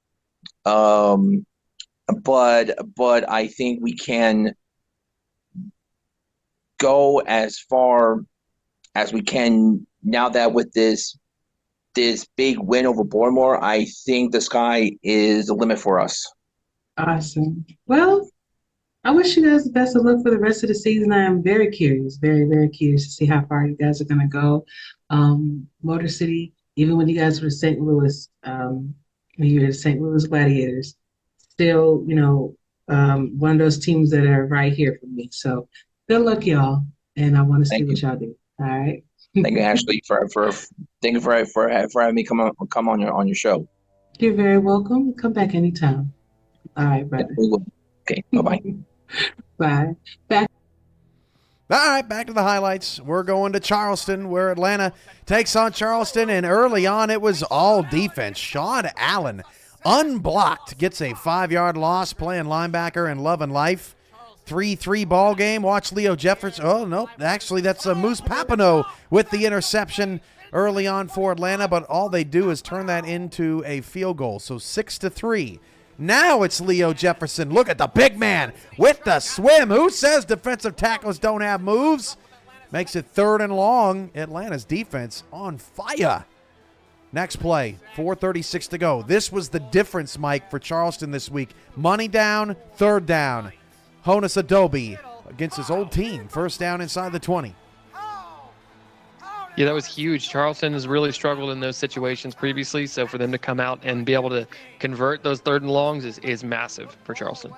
But I think we can go as far as we can now that with this big win over Bournemouth. I think the sky is the limit for us. Awesome. Well, I wish you guys the best of luck for the rest of the season. I am very curious, very, very curious to see how far you guys are going to go. Motor City, even when you guys were St. Louis, when you were the St. Louis Gladiators, still, one of those teams that are right here for me. So good luck, y'all, and I want to see what y'all do. All right. Thank you, Ashley, for having me come on your show. You're very welcome. Come back anytime. All right, brother. Okay. Bye-bye. Bye. Back. All right, back to the highlights. We're going to Charleston, where Atlanta takes on Charleston, and early on it was all defense. Sean Allen, unblocked, gets a 5-yard loss playing linebacker in Love and Life. 3-3 ball game. Watch Leo Jefferson. Oh, no, actually that's Moose Papineau with the interception early on for Atlanta, but all they do is turn that into a field goal. So 6-3. Now it's Leo Jefferson. Look at the big man with the swim. Who says defensive tackles don't have moves? Makes it 3rd and long. Atlanta's defense on fire. Next play, 4:36 to go. This was the difference, Mike, for Charleston this week. Money down, 3rd down. Honus Adobe against his old team. 1st down inside the 20. Yeah, that was huge. Charleston has really struggled in those situations previously, so for them to come out and be able to convert those 3rd and longs is massive for Charleston.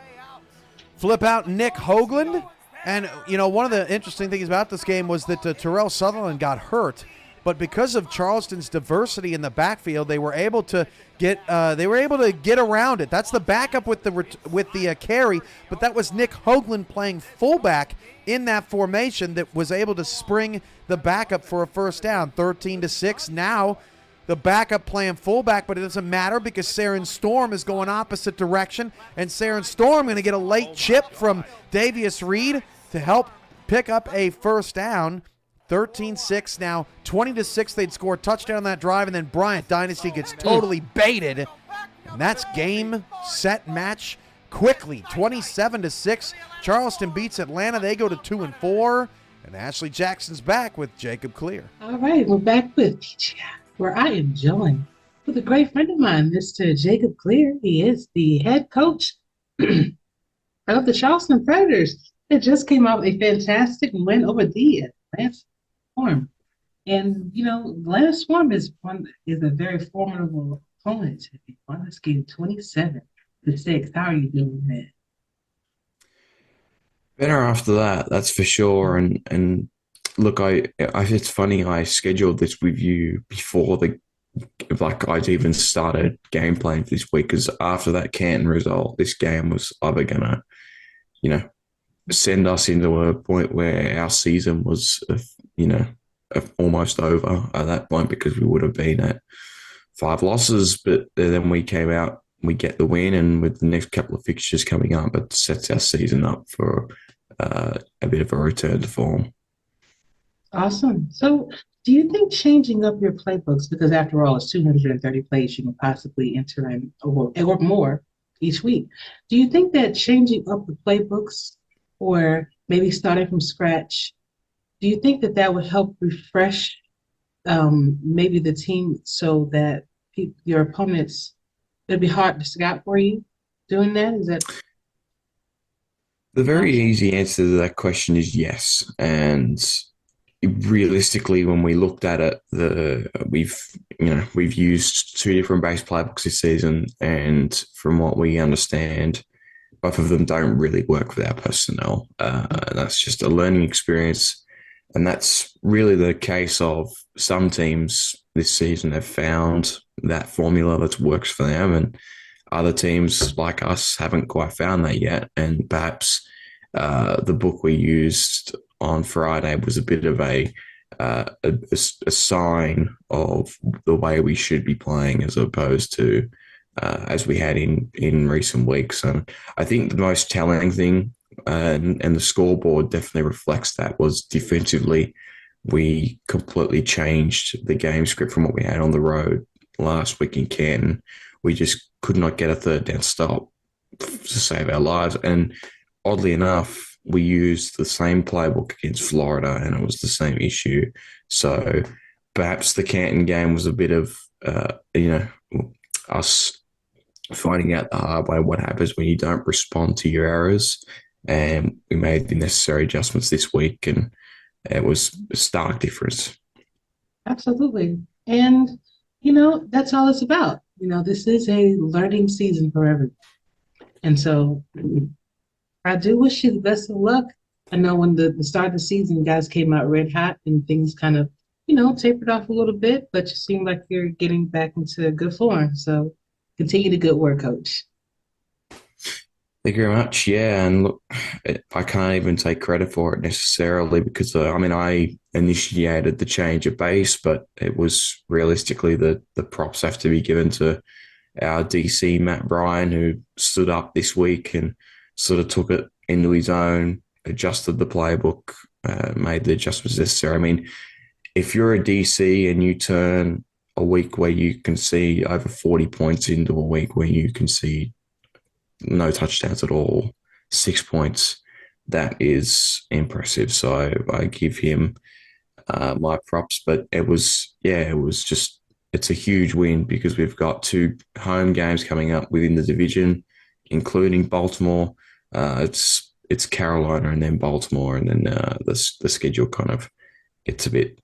Flip out Nick Hoagland. And, one of the interesting things about this game was that Terrell Sutherland got hurt. But because of Charleston's diversity in the backfield, they were able to get around it. That's the backup with the carry, but that was Nick Hoagland playing fullback in that formation that was able to spring the backup for a 1st down. 13-6. Now the backup playing fullback, but it doesn't matter because Saren Storm is going opposite direction, and Saren Storm going to get a late chip from Davius Reed to help pick up a 1st down. 13-6 now, 20-6. They'd score a touchdown on that drive, and then Bryant Dynasty gets totally baited. And that's game, set, match quickly. 27-6. Charleston beats Atlanta. They go to 2-4. And Ashley Jackson's back with Jacob Clear. All right, we're back with PGI, where I am joined with a great friend of mine, Mr. Jacob Clear. He is the head coach of the Charleston Predators. It just came out a fantastic win over the Atlanta Swarm. And, Atlanta Swarm is a very formidable opponent. They won this game 27-6. How are you doing, man? Better after that, that's for sure. And look, it's funny. I scheduled this with you before the like I'd even started game plans this week because after that Canton result, this game was either gonna, send us into a point where our season was, almost over at that point because we would have been at 5 losses. But then we came out, we get the win, and with the next couple of fixtures coming up, it sets our season up for a bit of a return to form. Awesome. So, do you think changing up your playbooks, because after all, it's 230 plays you can possibly enter in or more each week. Do you think that changing up the playbooks or maybe starting from scratch, do you think that that would help refresh maybe the team so that your opponents, it'd be hard to scout for you doing that? Is that the very easy answer to that question is yes. And realistically, when we looked at it, we've used 2 different base playbooks this season, and from what we understand, both of them don't really work with our personnel. That's just a learning experience, and that's really the case of some teams this season have found that formula that works for them, and other teams like us haven't quite found that yet. And perhaps the book we used on Friday was a bit of a sign of the way we should be playing as opposed to as we had in recent weeks. And I think the most telling thing, and the scoreboard definitely reflects that, was defensively we completely changed the game script from what we had on the road last week in Canton. We just could not get a third down stop to save our lives. And oddly enough, we used the same playbook against Florida, and it was the same issue. So perhaps the Canton game was a bit of, us finding out the hard way what happens when you don't respond to your errors. And we made the necessary adjustments this week, and it was a stark difference. Absolutely. And, that's all it's about. This is a learning season for everyone. And so I do wish you the best of luck. I know when the start of the season, guys came out red hot and things kind of, tapered off a little bit, but you seem like you're getting back into good form. So continue the good work, Coach. Thank you very much. Yeah, and look, I can't even take credit for it necessarily because, I initiated the change of base, but it was realistically the props have to be given to our DC, Matt Bryan, who stood up this week and sort of took it into his own, adjusted the playbook, made the adjustments necessary. If you're a DC and you turn a week where you can see over 40 points into a week where you can see no touchdowns at all, 6 points, that is impressive. So I give him my props. But it's a huge win because we've got 2 home games coming up within the division, including Baltimore. It's Carolina and then Baltimore, and then the schedule kind of gets a bit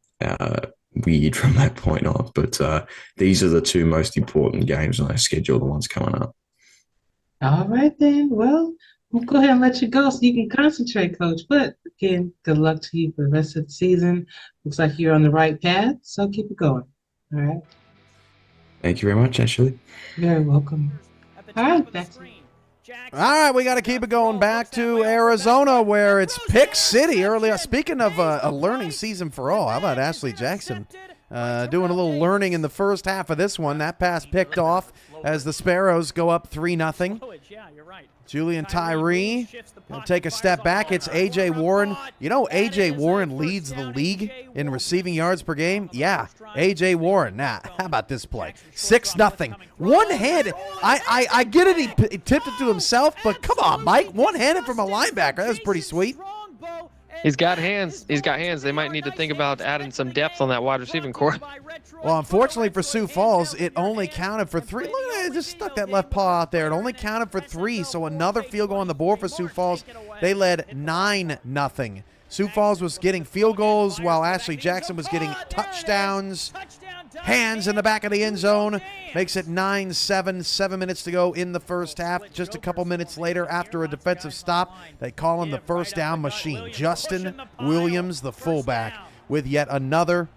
weird from that point on. But these are the 2 most important games on our schedule, the ones coming up. All right, then. Well, we'll go ahead and let you go so you can concentrate, Coach. But again, good luck to you for the rest of the season. Looks like you're on the right path, so keep it going. All right. Thank you very much, Ashley. You're very welcome. All right, back to you. All right, we got to keep it going back to Arizona where it's Pick City earlier. Speaking of a learning season for all, how about Ashley Jackson doing a little learning in the first half of this one? That pass picked off as the Sparrows go up 3-0. Julian Tyree going to take a step back. It's A.J. Warren. A.J. Warren leads the league in receiving yards per game? Yeah, A.J. Warren. Now, how about this play? 6-0. One-handed. I get it. He tipped it to himself, but come on, Mike. One-handed from a linebacker. That was pretty sweet. He's got hands. They might need to think about adding some depth on that wide receiving core. Well, unfortunately for Sioux Falls, it only counted for 3. Look at that, just stuck that left paw out there. It only counted for 3, so another field goal on the board for Sioux Falls. They led 9-0. Sioux Falls was getting field goals while Ashley Jackson was getting touchdowns. Hands in the back of the end zone. Makes it 9-7, 7 minutes to go in the first half. Just a couple minutes later, after a defensive stop, they call him the first down machine. Justin Williams, the fullback, with yet another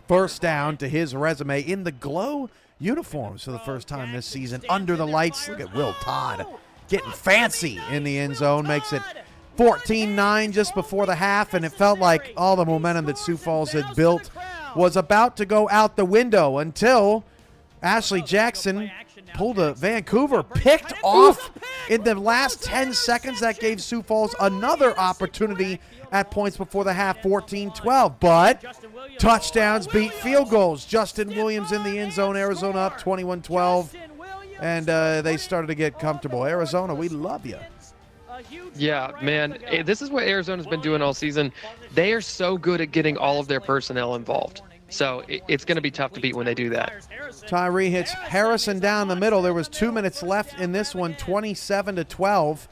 First down to his resume in the glow uniforms for the first time this season. Under the lights, look at Will Todd getting fancy in the end zone. Makes it 14-9 just before the half, and it felt like all the momentum that Sioux Falls had built was about to go out the window until Ashley Jackson pulled a Vancouver, picked off in the last 10 seconds. That gave Sioux Falls another opportunity at points before the half, 14-12. But touchdowns beat field goals. Justin Williams in the end zone, Arizona up 21-12. And they started to get comfortable. Arizona, we love you. Yeah, man, this is what Arizona's been doing all season. They are so good at getting all of their personnel involved. So it's going to be tough to beat when they do that. Tyree hits Harrison down the middle. There was 2 minutes left in this one, 27-12.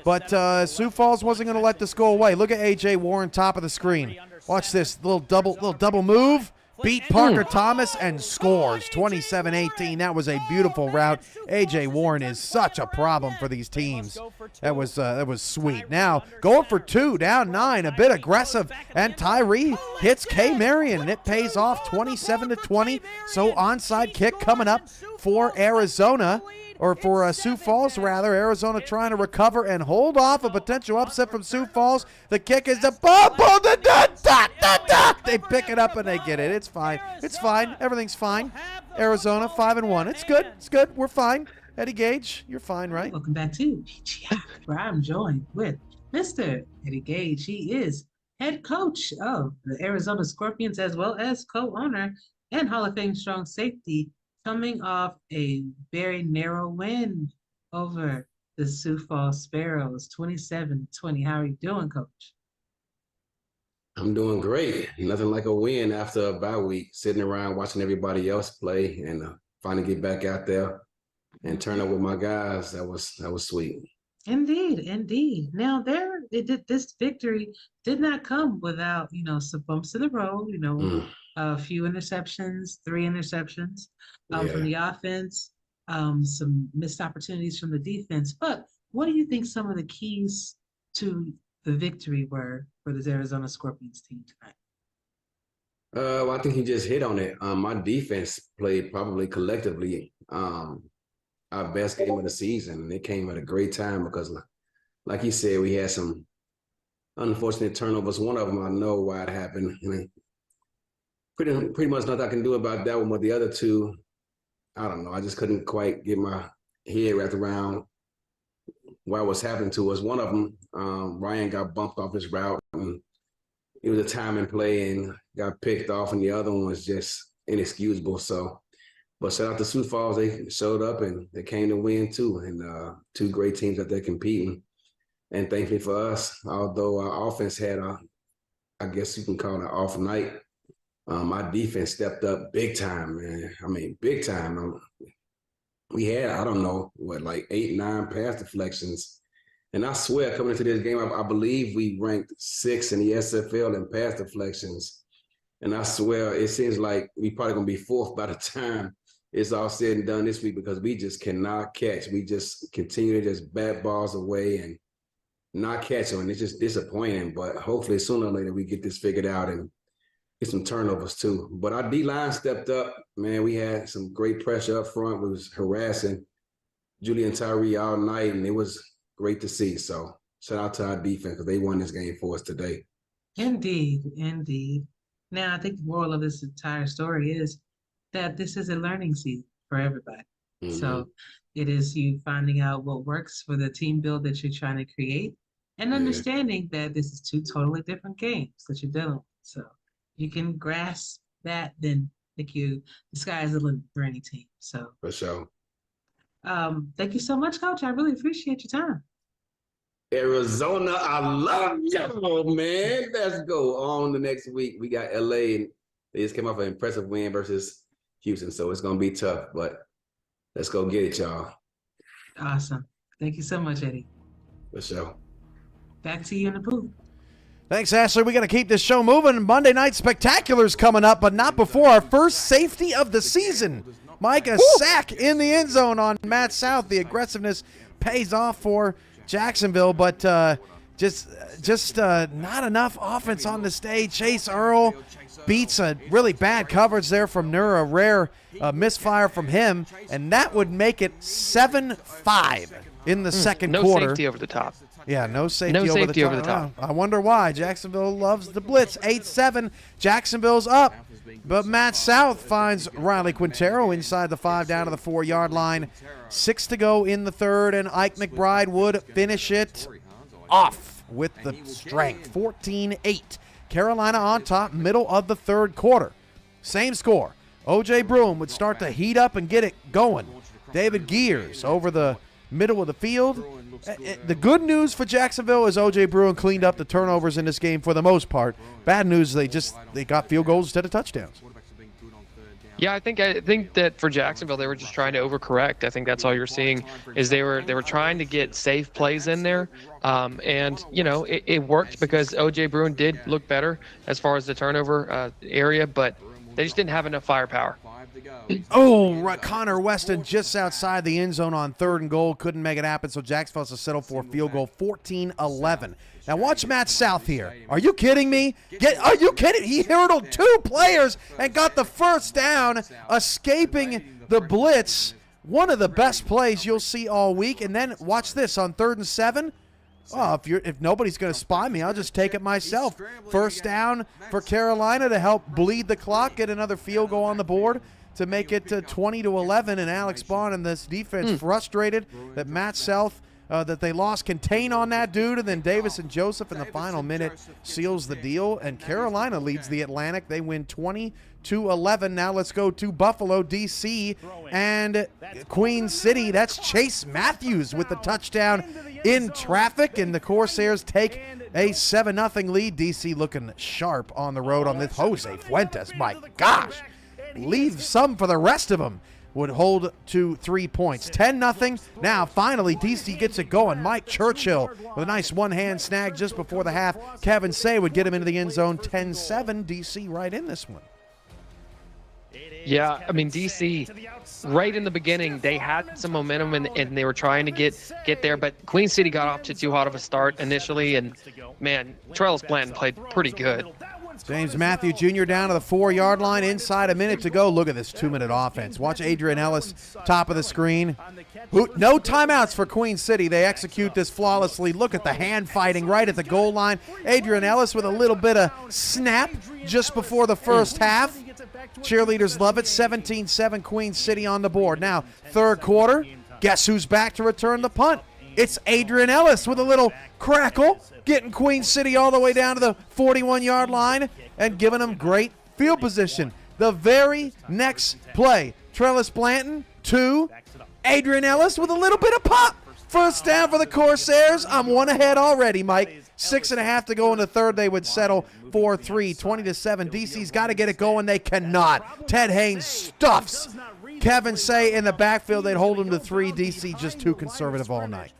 But Sioux Falls wasn't going to let this go away. Look at A.J. Warren, top of the screen. Watch this little double move. Beat Parker Thomas and scores 27-18. That was a beautiful route. A.J. Warren is such a problem for these teams. That was sweet. Now going for 2, down 9, a bit aggressive, and Tyree hits K. Marion, and it pays off 27-20. So onside kick coming up for Arizona. Or for Sioux Falls, rather. Arizona trying to recover and hold off a potential upset from Sioux Falls. The kick is the ball. They pick it up and they get it. It's fine. It's fine. Everything's fine. Arizona 5-1. It's good. It's good. We're fine. Eddie Gage, you're fine, right? Welcome back to PGI, where I'm joined with Mr. Eddie Gage. He is head coach of the Arizona Scorpions, as well as co-owner and Hall of Fame strong safety, coming off a very narrow win over the Sioux Falls Sparrows, 27-20. How are you doing, Coach? I'm doing great. Nothing like a win after a bye week, sitting around watching everybody else play and finally get back out there and turn up with my guys. That was sweet. Indeed. Now this victory did not come without, some bumps in the road, a few interceptions, 3 interceptions from the offense, some missed opportunities from the defense. But what do you think some of the keys to the victory were for this Arizona Scorpions team tonight? Well, I think he just hit on it. My defense played probably collectively our best game of the season, and it came at a great time because, like he said, we had some unfortunate turnovers. One of them, I know why it happened. Pretty much nothing I can do about that one, but the other 2, I don't know. I just couldn't quite get my head wrapped around what was happening to us. One of them, Ryan got bumped off his route, and it was a time and play and got picked off, and the other one was just inexcusable. So, but shout out to Sioux Falls. They showed up, and they came to win, too, and 2 great teams that they're competing. And thankfully for us, although our offense had I guess you can call it an off night, my defense stepped up big time, man. I mean, big time. We had, I don't know, like 8, 9 pass deflections. And I swear, coming into this game, I believe we ranked 6th in the SFL in pass deflections. And I swear, it seems like we probably going to be 4th by the time it's all said and done this week because we just cannot catch. We just continue to just bat balls away and not catch them. And it's just disappointing. But hopefully, sooner or later, we get this figured out and get some turnovers too. But our D-line stepped up, man. We had some great pressure up front. We was harassing Julian Tyree all night, and it was great to see. So shout out to our defense because they won this game for us today. Indeed. Now, I think the moral of this entire story is that this is a learning season for everybody. Mm-hmm. So it is you finding out what works for the team build that you're trying to create and understanding that this is 2 totally different games that you're dealing with. So you can grasp that, then the sky's the limit for any team. So for sure. Thank you so much, Coach. I really appreciate your time. Arizona, I love you, man. Let's go on the next week. We got LA, and they just came off an impressive win versus Houston, so it's gonna be tough, but let's go get it, y'all. Awesome. Thank you so much, Eddie. For sure. Back to you in the booth. Thanks, Ashley. We got to keep this show moving. Monday Night Spectacular's coming up, but not before our first safety of the season. Mike, a sack in the end zone on Matt South. The aggressiveness pays off for Jacksonville, but Just not enough offense on the stage. Chase Earl beats a really bad coverage there from Nur, a rare misfire from him, and that would make it 7-5 in the second quarter. No safety over the top. Yeah, no safety over the top. I wonder why. Jacksonville loves the blitz. 8-7. Jacksonville's up. But Matt South finds Riley Quintero inside the 5 down to the 4-yard line. 6 to go in the third, and Ike McBride would finish it off with the strength. 14-8. Carolina on top, middle of the third quarter. Same score. O.J. Broom would start to heat up and get it going. David Gears over the middle of the field. The good news for Jacksonville is O.J. Bruin cleaned up the turnovers in this game for the most part. Bad news, they got field goals instead of touchdowns. Yeah, I think that for Jacksonville, they were just trying to overcorrect. I think that's all you're seeing is they were trying to get safe plays in there, and it worked because O.J. Bruin did look better as far as the turnover area, but they just didn't have enough firepower. Oh, Connor Weston just outside the end zone on 3rd and goal. Couldn't make it happen, so Jacksonville has to settle for a field goal. 14-11. Now watch Matt South here. Are you kidding me? Are you kidding? He hurdled 2 players and got the first down, escaping the blitz. One of the best plays you'll see all week. And then watch this on 3rd and 7. Oh, if nobody's going to spy me, I'll just take it myself. First down for Carolina to help bleed the clock, get another field goal on the board to make it 20-11. And Alex Bond and this defense frustrated that Matt South, that they lost contain on that dude, and then Davis and Joseph in the final minute seals the deal. And Carolina leads the Atlantic. They win 20-11. Now let's go to Buffalo, D.C., and Queen City. That's Chase Matthews with the touchdown in traffic, and the Corsairs take a 7-0 lead. D.C. looking sharp on the road on this. Jose Fuentes, my gosh. Leave some for the rest of them. Would hold to 3 points. 10-0. Now, finally, D.C. gets it going. Mike Churchill with a nice one-hand snag just before the half. Kevin Say would get him into the end zone. 10-7. D.C. right in this one. Yeah, I mean, D.C., right in the beginning, they had some momentum and they were trying to get there, but Queen City got off to too hot of a start initially, and, man, Trellis Blanton played pretty good. James Matthew Jr. down to the 4-yard line, inside a minute to go. Look at this 2-minute offense. Watch Adrian Ellis, top of the screen. No timeouts for Queen City. They execute this flawlessly. Look at the hand fighting right at the goal line. Adrian Ellis with a little bit of snap just before the first half. Cheerleaders love it. 17-7 Queen City on the board. Now, third quarter, guess who's back to return the punt? It's Adrian Ellis with a little crackle, getting Queen City all the way down to the 41-yard line and giving them great field position. The very next play, Trellis Blanton to Adrian Ellis with a little bit of pop. First down for the Corsairs. I'm one ahead already, Mike. 6.5 to go in the third. They would settle for 3, 20-7. DC's got to get it going. They cannot. Ted Haynes stuffs Kevin Say in the backfield. They'd hold him to 3. DC just too conservative all night.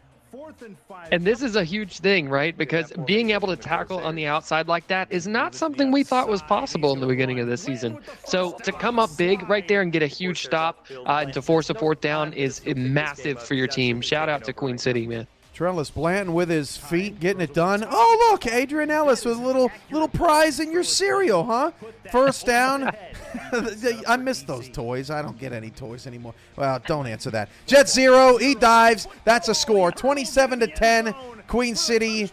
And this is a huge thing, right? Because being able to tackle on the outside like that is not something we thought was possible in the beginning of this season. So to come up big right there and get a huge stop and to force a fourth down is massive for your team. Shout out to Queen City, man. Trellis Blanton with his feet getting it done. Oh, look, Adrian Ellis with a little prize in your cereal, huh? First down. I miss those toys. I don't get any toys anymore. Well, don't answer that. Jet zero, he dives. That's a score. 27-10, Queen City.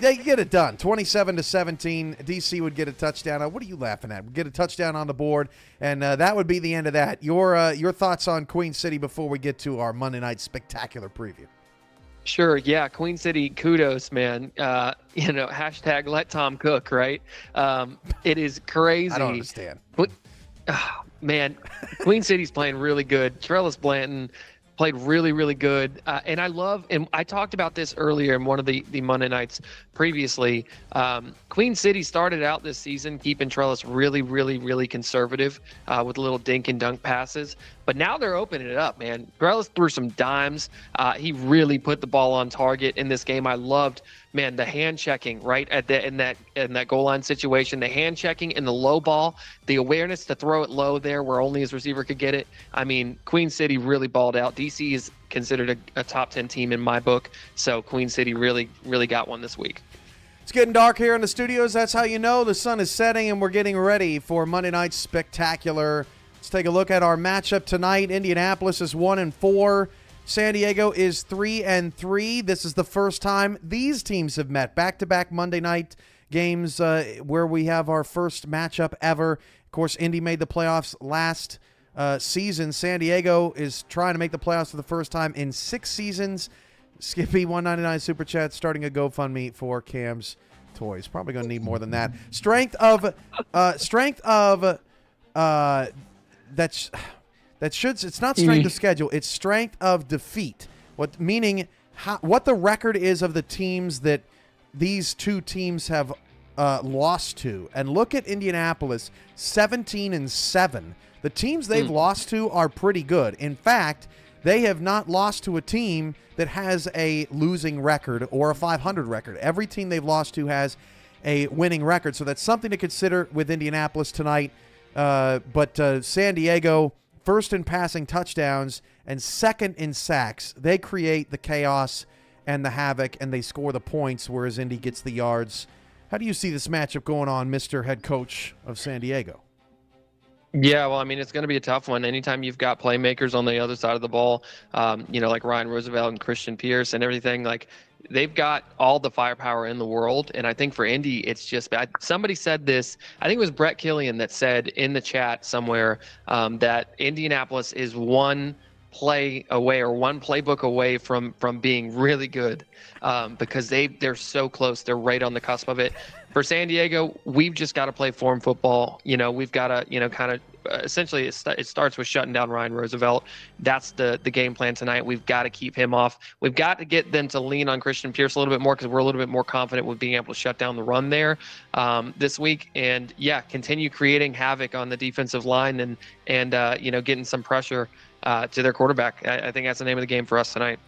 They get it done. 27-17. DC would get a touchdown. What are you laughing at? Get a touchdown on the board, and that would be the end of that. Your thoughts on Queen City before we get to our Monday night spectacular preview? Sure. Yeah. Queen City, kudos, man. Hashtag let Tom cook, right? It is crazy. I don't understand. Man, Queen City's playing really good. Trellis Blanton played really, really good. And I talked about this earlier in one of the Monday nights previously. Queen City started out this season keeping Trellis really, really, really conservative with little dink and dunk passes. But now they're opening it up, man. Grelis threw some dimes. He really put the ball on target in this game. I loved, man, the hand checking right at in that goal line situation. The hand checking in the low ball, the awareness to throw it low there where only his receiver could get it. I mean, Queen City really balled out. DC is considered a top 10 team in my book, so Queen City really got one this week. It's getting dark here in the studios. That's how you know the sun is setting, and we're getting ready for Monday Night's Spectacular. Let's take a look at our matchup tonight. Indianapolis is 1-4. San Diego is 3-3. This is the first time these teams have met. Back-to-back Monday night games where we have our first matchup ever. Of course, Indy made the playoffs last season. San Diego is trying to make the playoffs for the first time in 6 seasons. Skippy 199 Super Chat starting a GoFundMe for Cam's toys. Probably going to need more than that. It's not strength of schedule, it's strength of defeat. What the record is of the teams that these two teams have lost to. And look at Indianapolis, 17-7. The teams they've lost to are pretty good. In fact, they have not lost to a team that has a losing record or a 500 record. Every team they've lost to has a winning record. So that's something to consider with Indianapolis tonight. But San Diego, first in passing touchdowns and second in sacks. They create the chaos and the havoc, and they score the points, whereas Indy gets the yards. How do you see this matchup going on, Mr. Head Coach of San Diego? Yeah, well, I mean, it's going to be a tough one. Anytime you've got playmakers on the other side of the ball, like Ryan Roosevelt and Christian Pierce and everything, like they've got all the firepower in the world. And I think for Indy, it's just bad. Somebody said this, I think it was Brett Killian that said in the chat somewhere that Indianapolis is one play away or one playbook away from being really good because they're so close. They're right on the cusp of it. For San Diego, we've just got to play form football. We've got to, kind of essentially it starts with shutting down Ryan Roosevelt. That's the game plan tonight. We've got to keep him off. We've got to get them to lean on Christian Pierce a little bit more because we're a little bit more confident with being able to shut down the run there this week. And, continue creating havoc on the defensive line and getting some pressure to their quarterback. I think that's the name of the game for us tonight.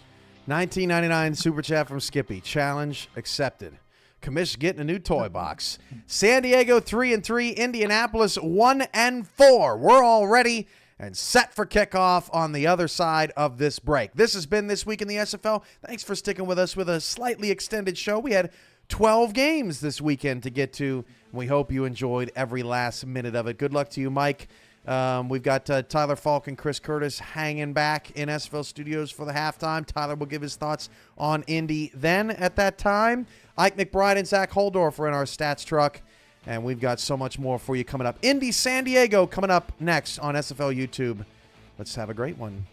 $19.99 Super Chat from Skippy. Challenge accepted. Commish getting a new toy box. San Diego 3-3, Indianapolis 1-4. We're all ready and set for kickoff on the other side of this break. This has been This Week in the SFL. Thanks for sticking with us with a slightly extended show. We had 12 games this weekend to get to. We hope you enjoyed every last minute of it. Good luck to you, Mike. We've got Tyler Falk and Chris Curtis hanging back in SFL Studios for the halftime. Tyler will give his thoughts on Indy then at that time. Ike McBride and Zach Holdorf are in our stats truck, and we've got so much more for you coming up. Indy San Diego coming up next on SFL YouTube. Let's have a great one.